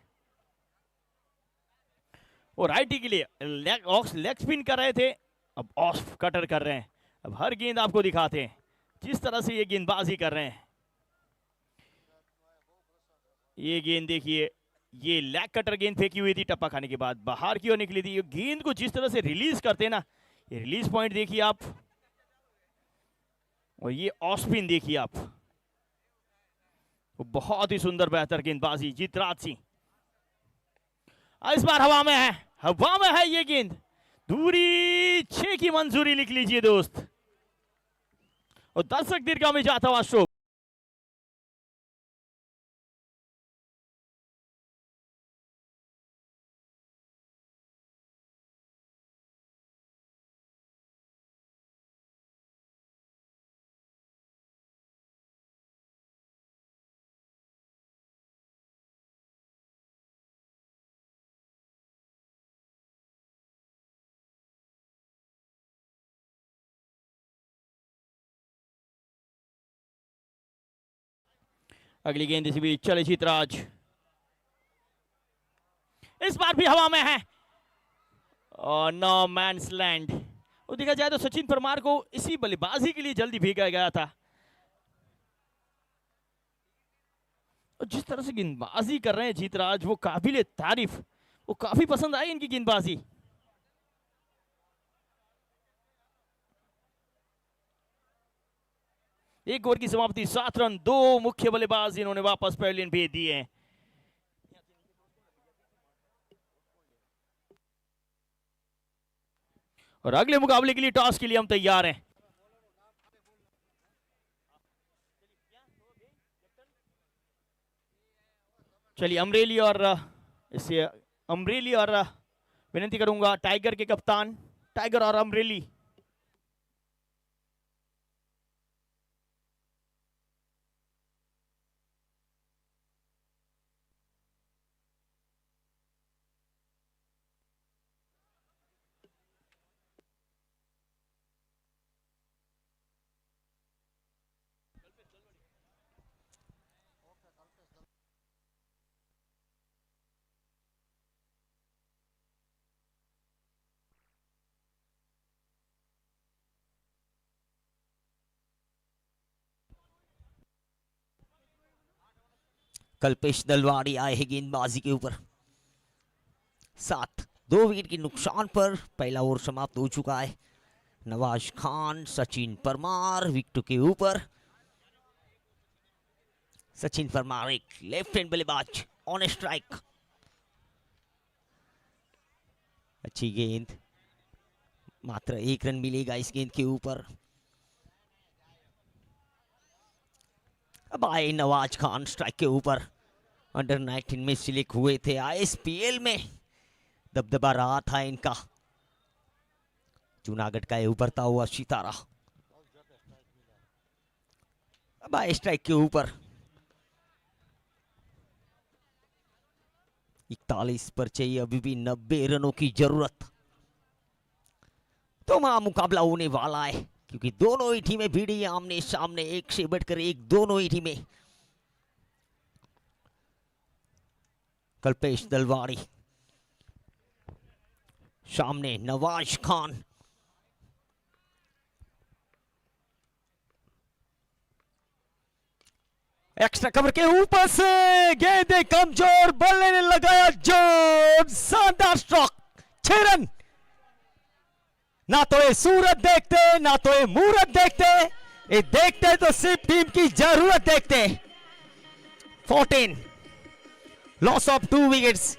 और राइटी के लिए लेग स्पिन कर रहे थे, अब ऑफ कटर कर रहे हैं। अब हर गेंद आपको दिखाते हैं जिस तरह से ये गेंदबाजी कर रहे हैं। ये गेंद देखिए, ये लेग कटर गेंद फेंकी हुई थी, टप्पा खाने के बाद बाहर की ओर निकली थी। ये गेंद को जिस तरह से रिलीज करते हैं ना, ये रिलीज पॉइंट देखिए आप, और ये ऑफ स्पिन देखिए आप, वो बहुत ही सुंदर बेहतर गेंदबाजी जीतराज सिंह। इस बार हवा में है, हवा में है ये गेंद, दूरी 6 की मंजूरी लिख लीजिए दोस्त, और दर्शक दीर्घा में जाता हुआ शो। अगली गेंद इसी बीच चले जीतराज, इस बार भी हवा में है और नो मैंस लैंड। और देखा जाए तो सचिन परमार को इसी बल्लेबाजी के लिए जल्दी भेजा गया था, और जिस तरह से गेंदबाजी कर रहे हैं जीतराज वो काबिल तारीफ, वो काफी पसंद आई इनकी गेंदबाजी। एक ओवर की समाप्ति, 7 रन, 2 मुख्य बल्लेबाज इन्होंने वापस पवेलियन भेज दिए हैं। और अगले मुकाबले के लिए टॉस के लिए हम तैयार हैं। चलिए अमरेली और इससे अमरेली और विनती करूंगा टाइगर के कप्तान, टाइगर और अमरेली। कल्पेश दलवाड़ी आए हैं गेंदबाजी के ऊपर। 7, 2 विकेट के नुकसान पर पहला ओवर समाप्त हो चुका है। नवाज खान, सचिन परमार विकेट के ऊपर। सचिन परमार एक लेफ्ट हैंड बल्लेबाज ऑन स्ट्राइक। अच्छी गेंद, मात्र 1 रन मिलेगा इस गेंद के ऊपर। अब आए नवाज खान स्ट्राइक के ऊपर। अंडर 19 में सिलेक्ट हुए थे, आईएसपीएल में दबदबा रहा था इनका। जूनागढ़ का ये उभरता हुआ सितारा। अब आए स्ट्राइक के ऊपर। 41 पर चाहिए अभी भी 90 रनों की जरूरत। तो मुकाबला होने वाला है, क्योंकि दोनों ही टीमें भिड़ी आमने सामने, एक से बढ़कर एक दोनों ही टीमें। कल्पेश दलवाड़ी, सामने नवाज खान। एक्स्ट्रा कवर के ऊपर से गेंद कमजोर, बल्ले ने लगाया जोर, शानदार स्ट्रोक, 6 रन। ना तो ये सूरत देखते, ना तो ये मूरत देखते, ये देखते तो सिर्फ टीम की जरूरत देखते। 14, लॉस ऑफ 2 विकेट्स।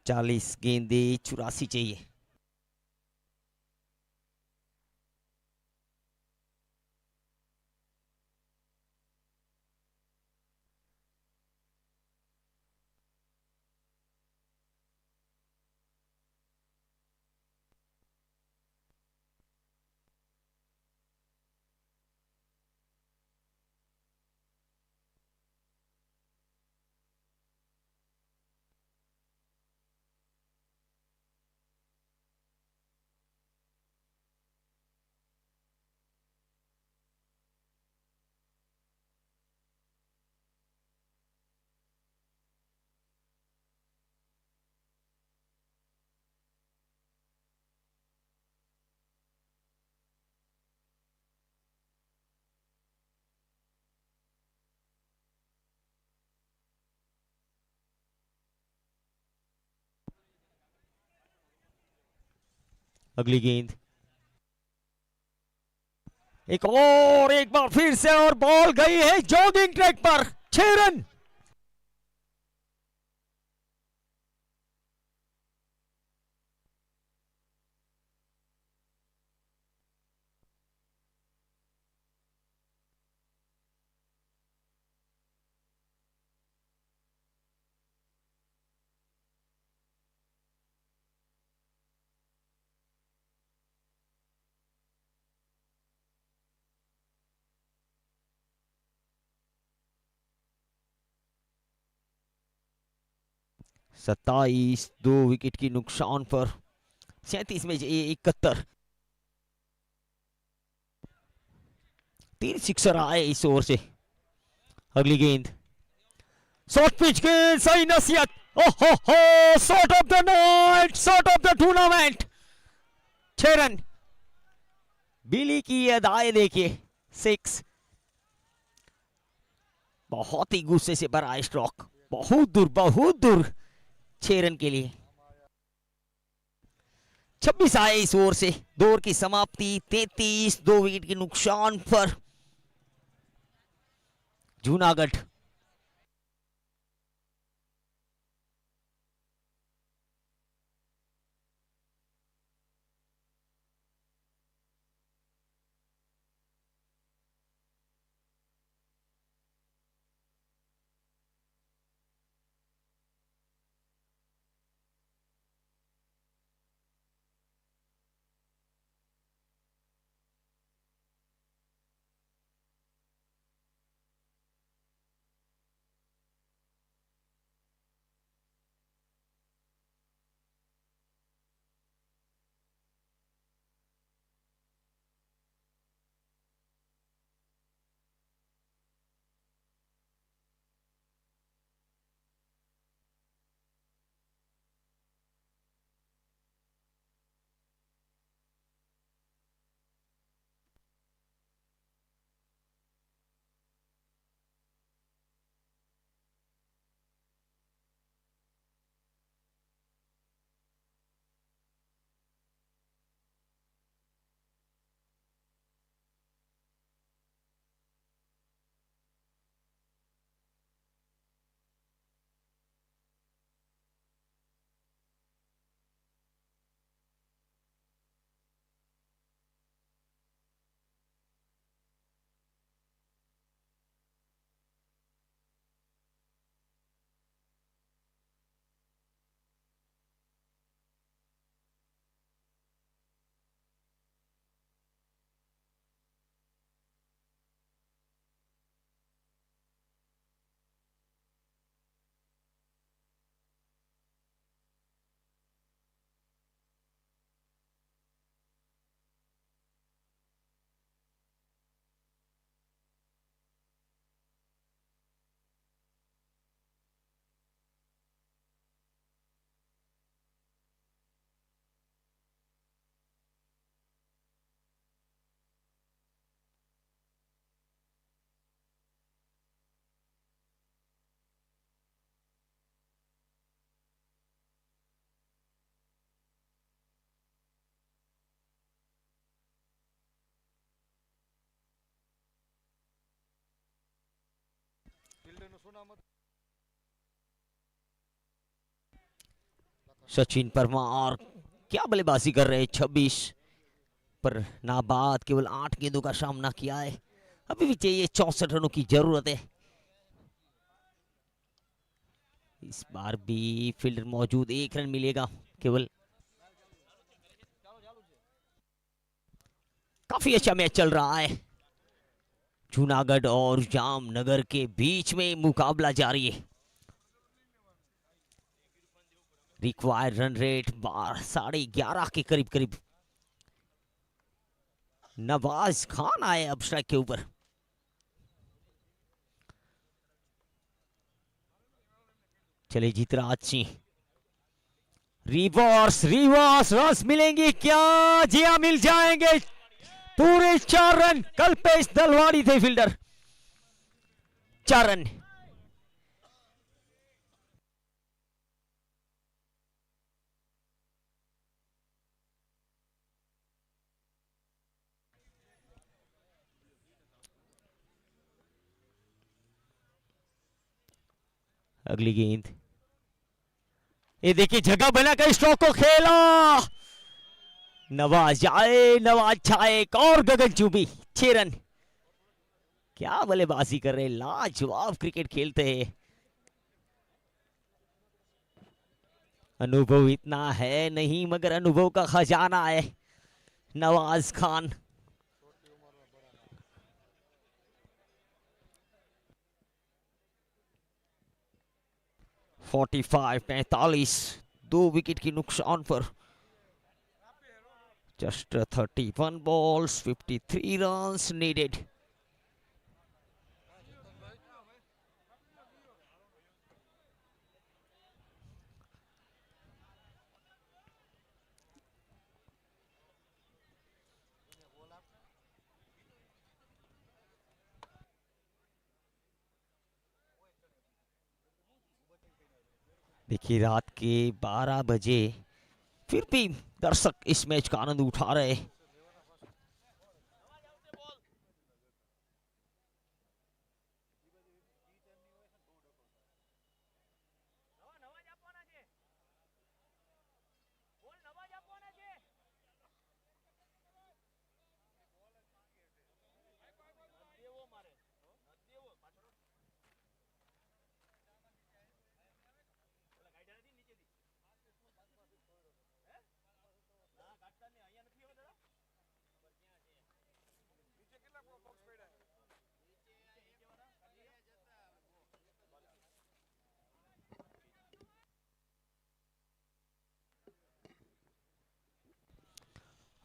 चालीस गेंदे 84 चाहिए। अगली गेंद, एक बार फिर से, और बॉल गई है जॉगिंग ट्रैक पर। 6 रन। सत्ताईस, 2 विकेट की नुकसान पर। 37 में 71। 3 सिक्सर आए इस ओवर से। अगली गेंद, शॉर्ट पिच गेंद, सही नसीहत। ओहो हो, shot of the night, shot of the tournament. 6 run. Billy की अदाएं देखिए, 6। बहुत ही गुस्से से भरा है स्ट्रोक, बहुत दूर, बहुत दूर। 6 रन के लिए 26 आए इस ओवर से। 2 ओवर की समाप्ति, 33, 2 विकेट के नुकसान पर। जूनागढ़ सचिन परमार क्या बल्लेबाजी कर रहे हैं, 26 पर नाबाद, केवल 8 गेंदों का सामना किया है। अभी भी चाहिए 64 रनों की जरूरत है। इस बार भी फील्डर मौजूद, 1 रन मिलेगा केवल। काफी अच्छा मैच चल रहा है। जूनागढ़ और जामनगर के बीच में मुकाबला जारी है। रिक्वायर्ड रन रेट 11.5 के करीब करीब। नवाज खान आए अब स्ट्राइक के ऊपर। चले जीतराज सिंह, रिवर्स रिवर्स रस मिलेंगे क्या? जी हाँ, मिल जाएंगे पूरे 4 रन। कल्पेश दलवाड़ी थे फील्डर, 4 रन। अगली गेंद, ये देखिए जगह बनाकर स्ट्रोक को खेला। नवाज आए, नवाज छाए, एक और गगन चुबी, 6 रन। क्या बल्लेबाजी कर रहे, लाजवाब क्रिकेट खेलते हैं। अनुभव इतना है नहीं, मगर अनुभव का खजाना है नवाज खान। फोर्टी 45, 2 विकेट की नुकसान पर। Just 31 balls, 53 runs needed. देखिए रात के 12 बजे फिर भी दर्शक इस मैच का आनंद उठा रहे।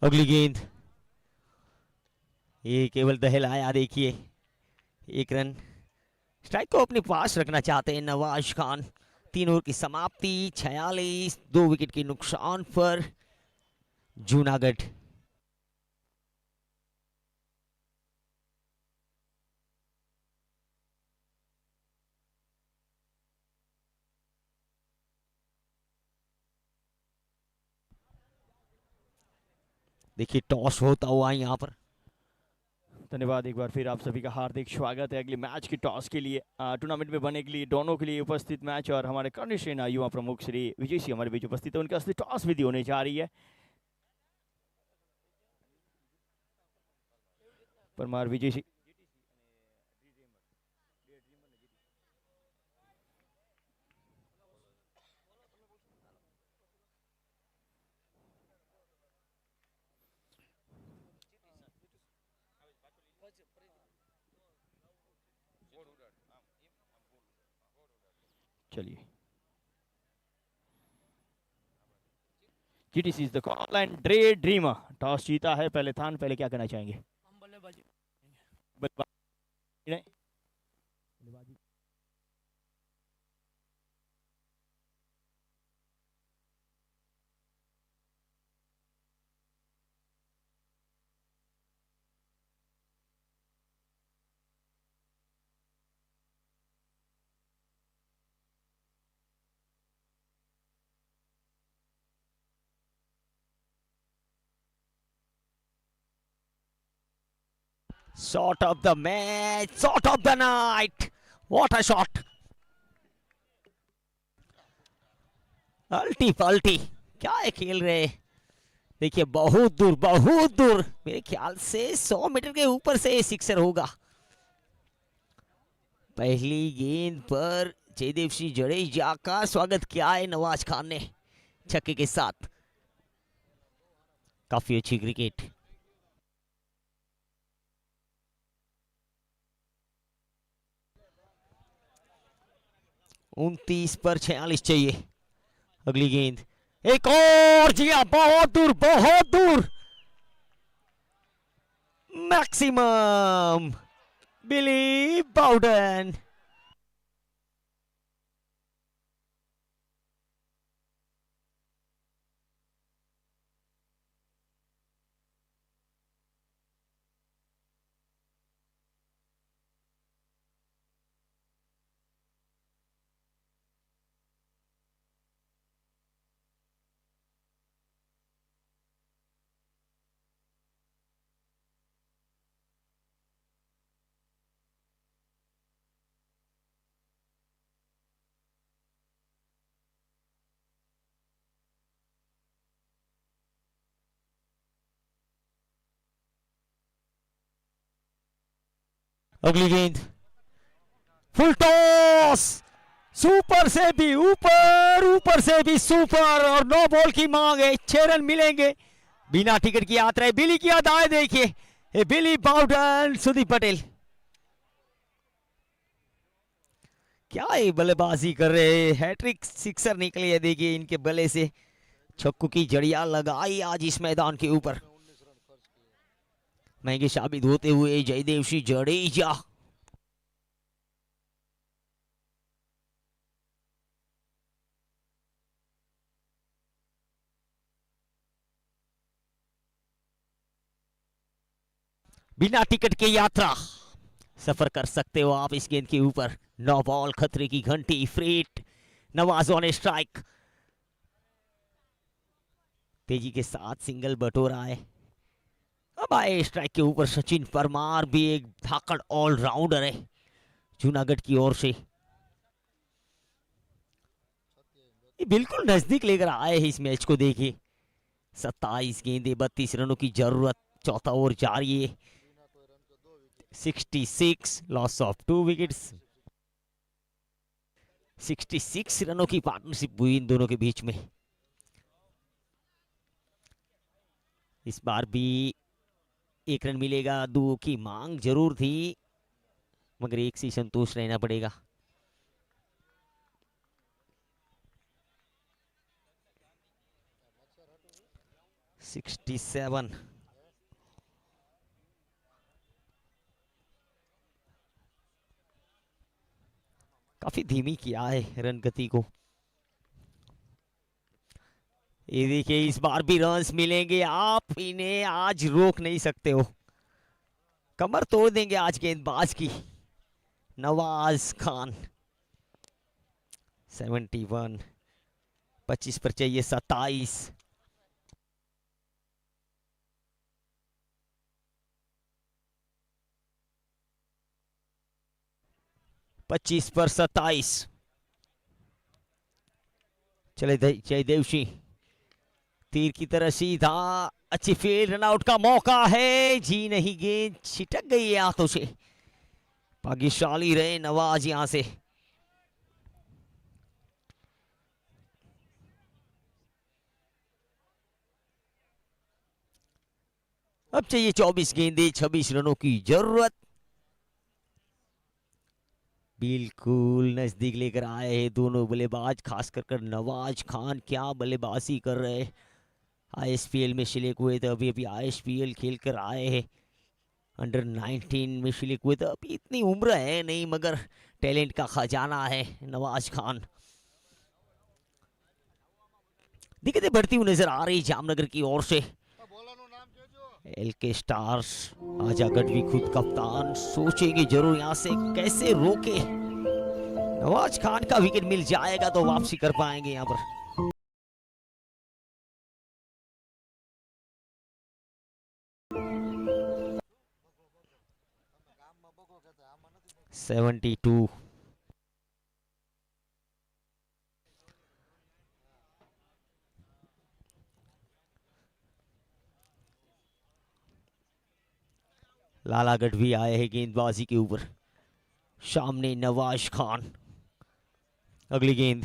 अगली गेंद, ये केवल दहलाया, देखिए 1 रन। स्ट्राइक को अपने पास रखना चाहते हैं नवाज खान। 3 ओवर की समाप्ति, 46, 2 विकेट के नुकसान पर जूनागढ़। देखिए टॉस होता हुआ यहाँ पर। धन्यवाद एक बार फिर आप सभी का हार्दिक स्वागत है अगले मैच की टॉस के लिए। टूर्नामेंट में बनने के लिए दोनों के लिए उपस्थित मैच, और हमारे कर्णी सेना युवा प्रमुख श्री विजय सिंह हमारे बीच उपस्थित है। उनके असली टॉस विधि होने जा रही है। परमार विजय सिंह, चलिए GTC is the call and ड्रे ड्रीमर टॉस जीता है पहले थान। पहले क्या करना चाहेंगे? हम बल्लेबाजी नहीं, Shot of the match, shot of the night. What a shot. अल्टी पल्टी क्या है खेल रहे। देखिए बहुत दूर मेरे ख्याल से 100 मीटर के ऊपर से सिक्सर होगा। पहली गेंद पर जयदेव सिंह जडेजा का स्वागत किया है नवाज खान ने छक्के के साथ। काफी अच्छी क्रिकेट। उनतीस पर 46 चाहिए। अगली गेंद एक और, जी हाँ, बहुत दूर मैक्सिमम बिली बाउडन। अगली गेंद फुल टॉस, सुपर से भी ऊपर से भी सुपर, और 9 बॉल की मांग है। 6 रन मिलेंगे। बिना टिकट की यात्रा है। बिली की अदाएं देखिए, ये बिली बाउडन, सुदीप पटेल क्या ये बल्लेबाजी कर रहे हैं। हैट्रिक सिक्सर निकली है देखिए इनके बल्ले से। छक्कों की जड़ियां लगाई आज इस मैदान के ऊपर। महंगे साबित होते हुए जयदेव सिंह जडेजा। बिना टिकट के यात्रा सफर कर सकते हो आप इस गेंद के ऊपर। 9 बॉल, खतरे की घंटी, फ्रीट, नवाज ऑन स्ट्राइक। तेजी के साथ सिंगल बटोरा है। अब आए स्ट्राइक के ऊपर सचिन परमार भी एक धाकड़ ऑलराउंडर है जूनागढ़ की ओर से। ये बिल्कुल नजदीक लेकर आए हैं इस मैच को। देखिए 27 गेंदे 32 रनों की जरूरत। चौथा ओवर जारी है। 66 लॉस ऑफ 2 विकेट्स। 66 रनों की पार्टनरशिप हुई इन दोनों के बीच में। इस बार भी 1 रन मिलेगा। 2 की मांग जरूर थी, मगर 1 से संतोष रहना पड़ेगा। सिक्सटी 67। काफी धीमी किया है रन गति को। ये देखिए इस बार भी रन्स मिलेंगे। आप इन्हें आज रोक नहीं सकते हो। कमर तोड़ देंगे आज गेंदबाज की। नवाज खान 71। 25 पर चाहिए 27। 25 पर 27। चले जयदेव सिंह तीर की तरह सीधा। अच्छी फील्ड, रनआउट का मौका है। जी नहीं, गेंद छिटक गई है हाथों से। भाग्यशाली रहे नवाज यहां से। अब चाहिए 24 गेंदे 26 रनों की जरूरत। बिल्कुल नजदीक लेकर आए हैं दोनों बल्लेबाज, खास कर नवाज खान। क्या बल्लेबाजी कर रहे हैं। आईएसपीएल में सिलेक्ट हुए थे, अभी अभी आईएसपीएल खेल कर आए हैं। अंडर 19 में सिलेक्ट हुए थे। अभी इतनी उम्र है नहीं, मगर टैलेंट का खजाना है नवाज खान। दिक्कतें बढ़ती हुई नजर आ रही जामनगर की ओर से। एलके स्टार्स आजा गढ़वी खुद कप्तान सोचेंगे जरूर यहां से कैसे रोके। नवाज खान का विकेट मिल जाएगा तो वापसी कर पाएंगे यहां पर। 72। लाला गढ़वी आए हैं गेंदबाजी के ऊपर, सामने नवाज खान। अगली गेंद,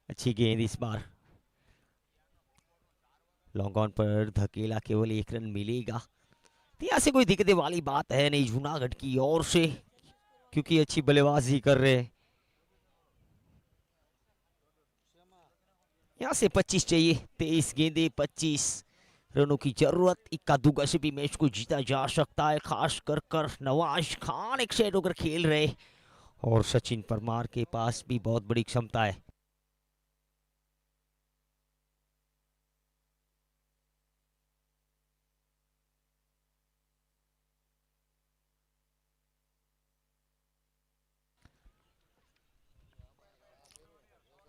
अच्छी गेंद इस बार, लॉन्ग ऑन पर धकेला, केवल 1 रन मिलेगा। तो यहाँ से कोई दिक्कत वाली बात है नहीं जूनागढ़ की ओर से, क्योंकि अच्छी बल्लेबाजी कर रहे हैं। यहाँ से 25 चाहिए, 23 गेंदे 25 रनों की जरूरत। इक्का दुक्का से भी मैच को जीता जा सकता है, खास कर नवाज खान एक साइड होकर खेल रहे और सचिन परमार के पास भी बहुत बड़ी क्षमता है।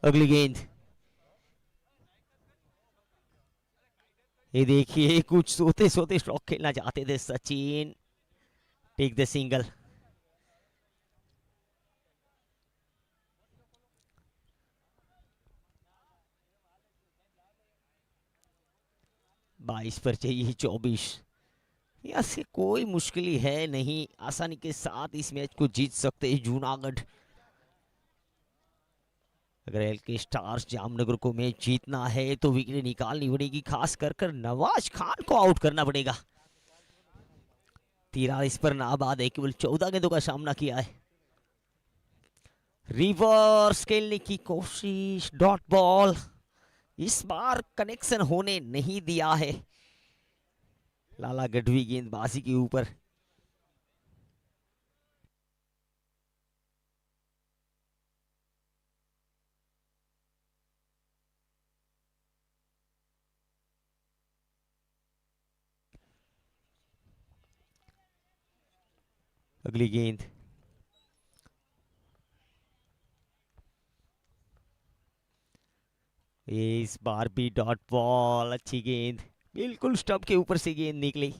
अगली गेंद, ये देखिए कुछ सोते सोते स्ट्रोक खेलना चाहते थे सचिन। Take the single. बाईस पर चाहिए 24। यहाँ से कोई मुश्किल है नहीं, आसानी के साथ इस मैच को जीत सकते हैं जूनागढ़। अगर एलके स्टार्स जामनगर को मैच जीतना है तो विकेट निकालनी पड़ेगी, खास कर नवाज खान को आउट करना पड़ेगा। 43 पर नाबाद है, केवल 14 गेंदों का सामना किया है। रिवर्स खेलने की कोशिश, डॉट बॉल, इस बार कनेक्शन होने नहीं दिया है लाला गढ़वी गेंदबाजी के ऊपर। अगली गेंद, इस बार भी डॉट बॉल, अच्छी गेंद, बिल्कुल स्टंप के ऊपर से गेंद निकली।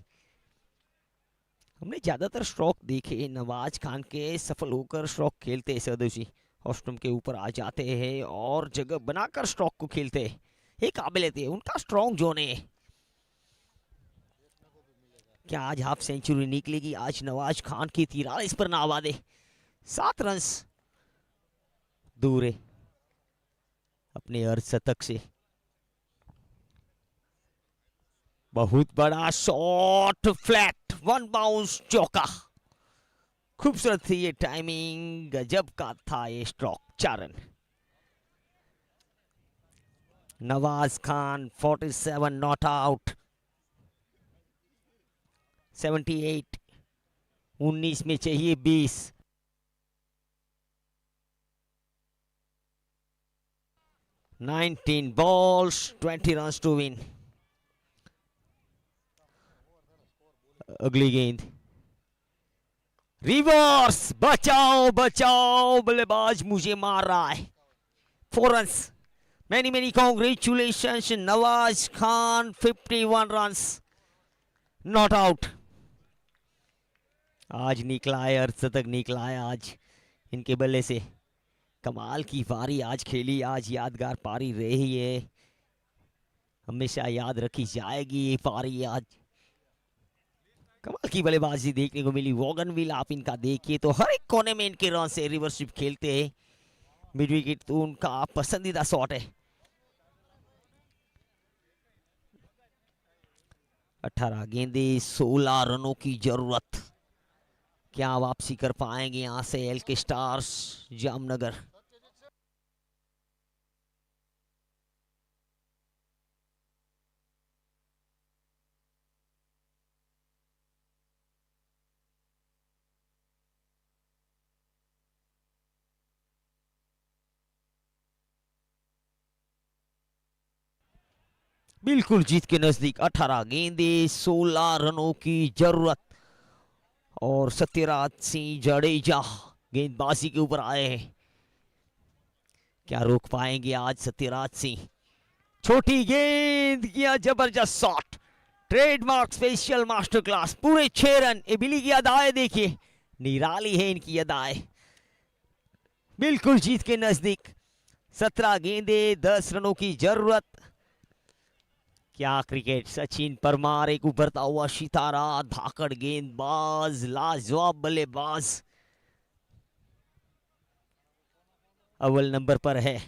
हमने ज्यादातर स्ट्रोक देखे नवाज खान के, सफल होकर स्ट्रोक खेलते हैं सदोशी, और स्टंप के ऊपर आ जाते हैं और जगह बनाकर स्ट्रोक को खेलते हैं। ये काबिलियत है, उनका स्ट्रॉन्ग जोन है। क्या आज हाफ सेंचुरी निकलेगी? आज नवाज खान की 43 पर नाबाद है, 7 रन दूर है अपने अर्धशतक से। बहुत बड़ा शॉट, फ्लैट, 1 बाउंस चौका, खूबसूरत थी ये टाइमिंग, गजब का था ये stroke. 4 run. Nawaz Khan 47 not out, 78, 19 में चाहिए 20। Nineteen balls, 20 runs to win. अगली गेंद, रिवर्स, बचाओ बचाओ, बल्लेबाज मुझे मार रहा है। 4 runs. Many congratulations Nawaz Khan, 51 runs, not out. आज निकला है, अर्धशतक निकला है आज इनके बल्ले से। कमाल की पारी आज खेली, आज यादगार पारी रही है, हमेशा याद रखी जाएगी ये पारी। आज कमाल की बल्लेबाजी देखने को मिली। वॉगनविल आप इनका देखिए तो हर एक कोने में इनके रन से रिवर्सिप खेलते हैं। मिड विकेट तो उनका पसंदीदा शॉट है। 18 गेंदे 16 रनों की जरूरत। क्या वापसी कर पाएंगे यहां से एलके स्टार्स जामनगर? बिल्कुल जीत के नजदीक। 18 गेंदे 16 रनों की जरूरत और सत्यराज सिंह जडेजा गेंदबाजी के ऊपर आए हैं। क्या रोक पाएंगे आज सत्यराज सिंह? छोटी गेंद किया, जबरदस्त shot, trademark special master class, पूरे 6 रन। एबिली की अदाएं देखिए, निराली है इनकी अदाएं। बिल्कुल जीत के नजदीक। 17 गेंदे 10 रनों की जरूरत। क्या क्रिकेट, सचिन परमार एक उभरता हुआ सितारा, धाकड़ गेंदबाज, लाजवाब बल्लेबाज, अव्वल नंबर पर है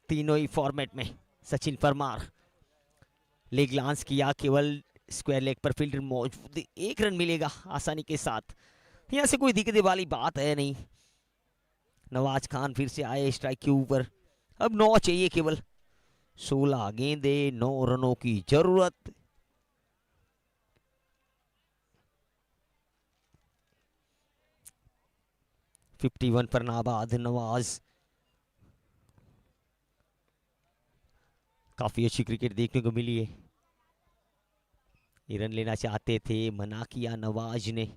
तीनों ही फॉर्मेट में सचिन परमार। लेग लांस किया, केवल स्क्वायर लेग पर फील्डर मौजूद, 1 रन मिलेगा आसानी के साथ, यहां से कोई दिक्कत वाली बात है नहीं। नवाज खान फिर से आए स्ट्राइक के ऊपर, अब 9 चाहिए केवल, 16 गेंदे, 9 रनों की जरूरत। फिफ्टी 51 पर नाबाद नवाज। काफी अच्छी क्रिकेट देखने को मिली है, ये रन लेना चाहते थे, मना किया नवाज ने।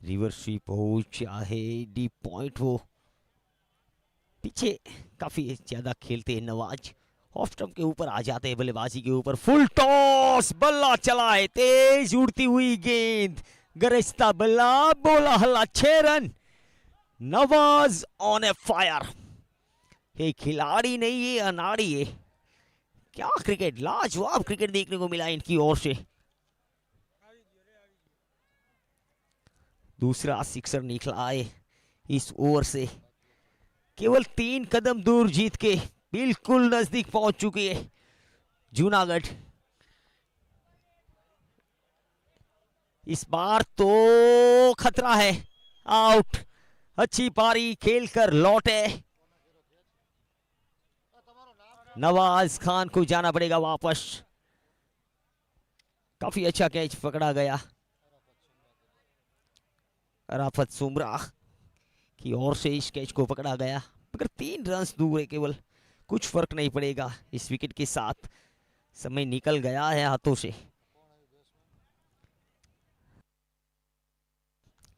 रिवर्स स्वीप हो चाहे डीप पॉइंट हो, पीछे काफी ज्यादा खेलते हैं नवाज। ऑफ स्टंप के ऊपर आ जाते हैं, बल्लेबाजी के ऊपर फुल टॉस, बल्ला चला है, तेज उड़ती हुई गेंद, गरजता बल्ला, बोला हल्ला, 6 run. Nawaz on A fire, ये खिलाड़ी नहीं, ये अनाड़ी है। क्या क्रिकेट, लाजवाब क्रिकेट देखने को मिला इनकी ओर से। दूसरा सिक्सर निकला है इस ओवर से, केवल 3 कदम दूर जीत के बिल्कुल नजदीक पहुंच चुकी है जूनागढ़। इस बार तो खतरा है, आउट। अच्छी पारी खेलकर लौटे नवाज खान को जाना पड़ेगा वापस। काफी अच्छा कैच पकड़ा गया, अराफत सुमरा की ओर से इस कैच को पकड़ा गया, मगर 3 रन दूर है केवल, कुछ फर्क नहीं पड़ेगा इस विकेट के साथ। समय निकल गया है हाथों से,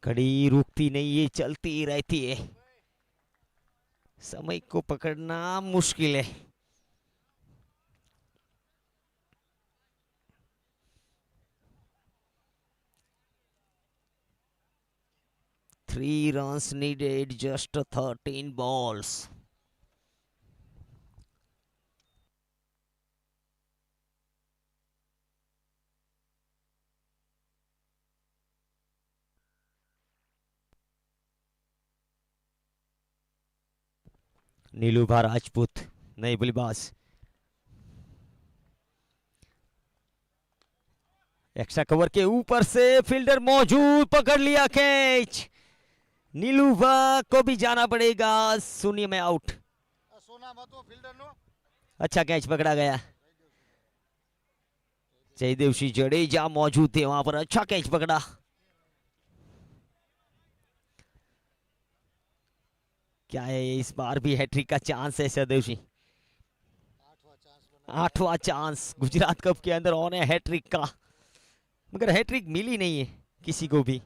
घड़ी रुकती नहीं, ये चलती रहती है, समय को पकड़ना मुश्किल है। Three runs needed, just 13 balls. नीलूभा Rajput नए बल्लेबाज, एक्स्ट्रा कवर के ऊपर से फील्डर मौजूद, पकड़ लिया कैच। नीलूभा को भी जाना पड़ेगा, शून्य में आउट। अच्छा कैच पकड़ा गया, जयदेव सिंह जडेजा मौजूद थे वहां पर, अच्छा कैच पकड़ा। क्या है, इस बार भी हैट्रिक का चांस है जयदेव सिंह, 8वां चांस गुजरात कप के अंदर ऑन है हैट्रिक का, मगर हैट्रिक मिली नहीं है किसी को भी।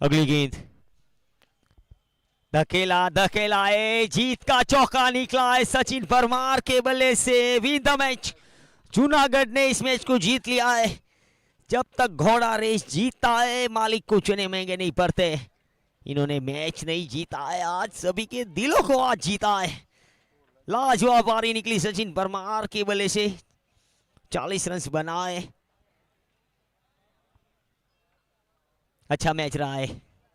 अगली गेंद, धकेला धकेला है, जीत का चौका निकला है सचिन परमार के बल्ले से, विन द मैच। जूनागढ़ ने इस मैच को जीत लिया है। जब तक घोड़ा रेस जीतता है, मालिक को चने महंगे नहीं पड़ते। इन्होंने मैच नहीं जीता है, आज सभी के दिलों को आज जीता है। लाजवाब पारी निकली सचिन परमार के बल्ले से, 40 रन बनाए। अच्छा मैच रहा है।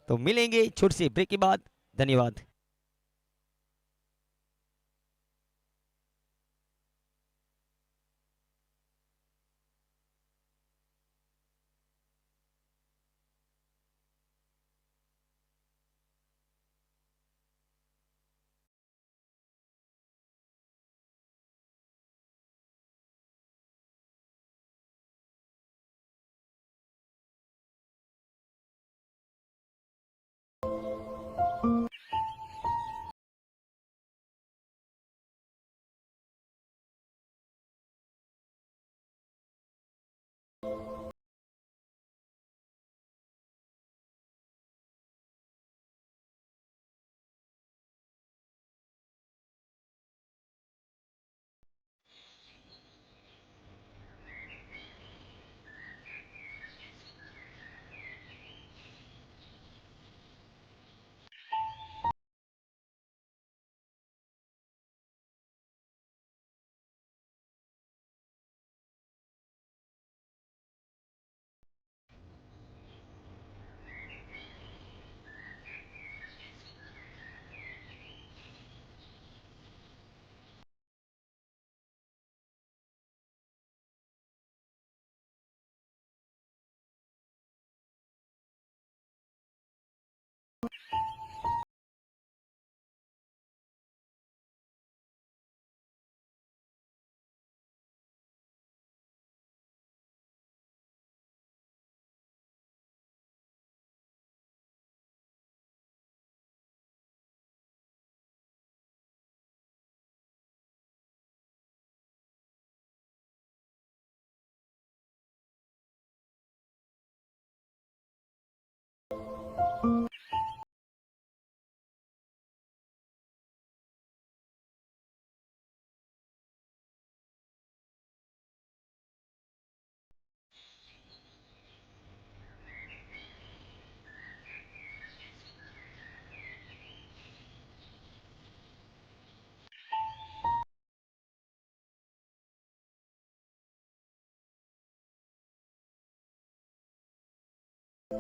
तो मिलेंगे छोटे से ब्रेक के बाद, धन्यवाद।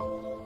है।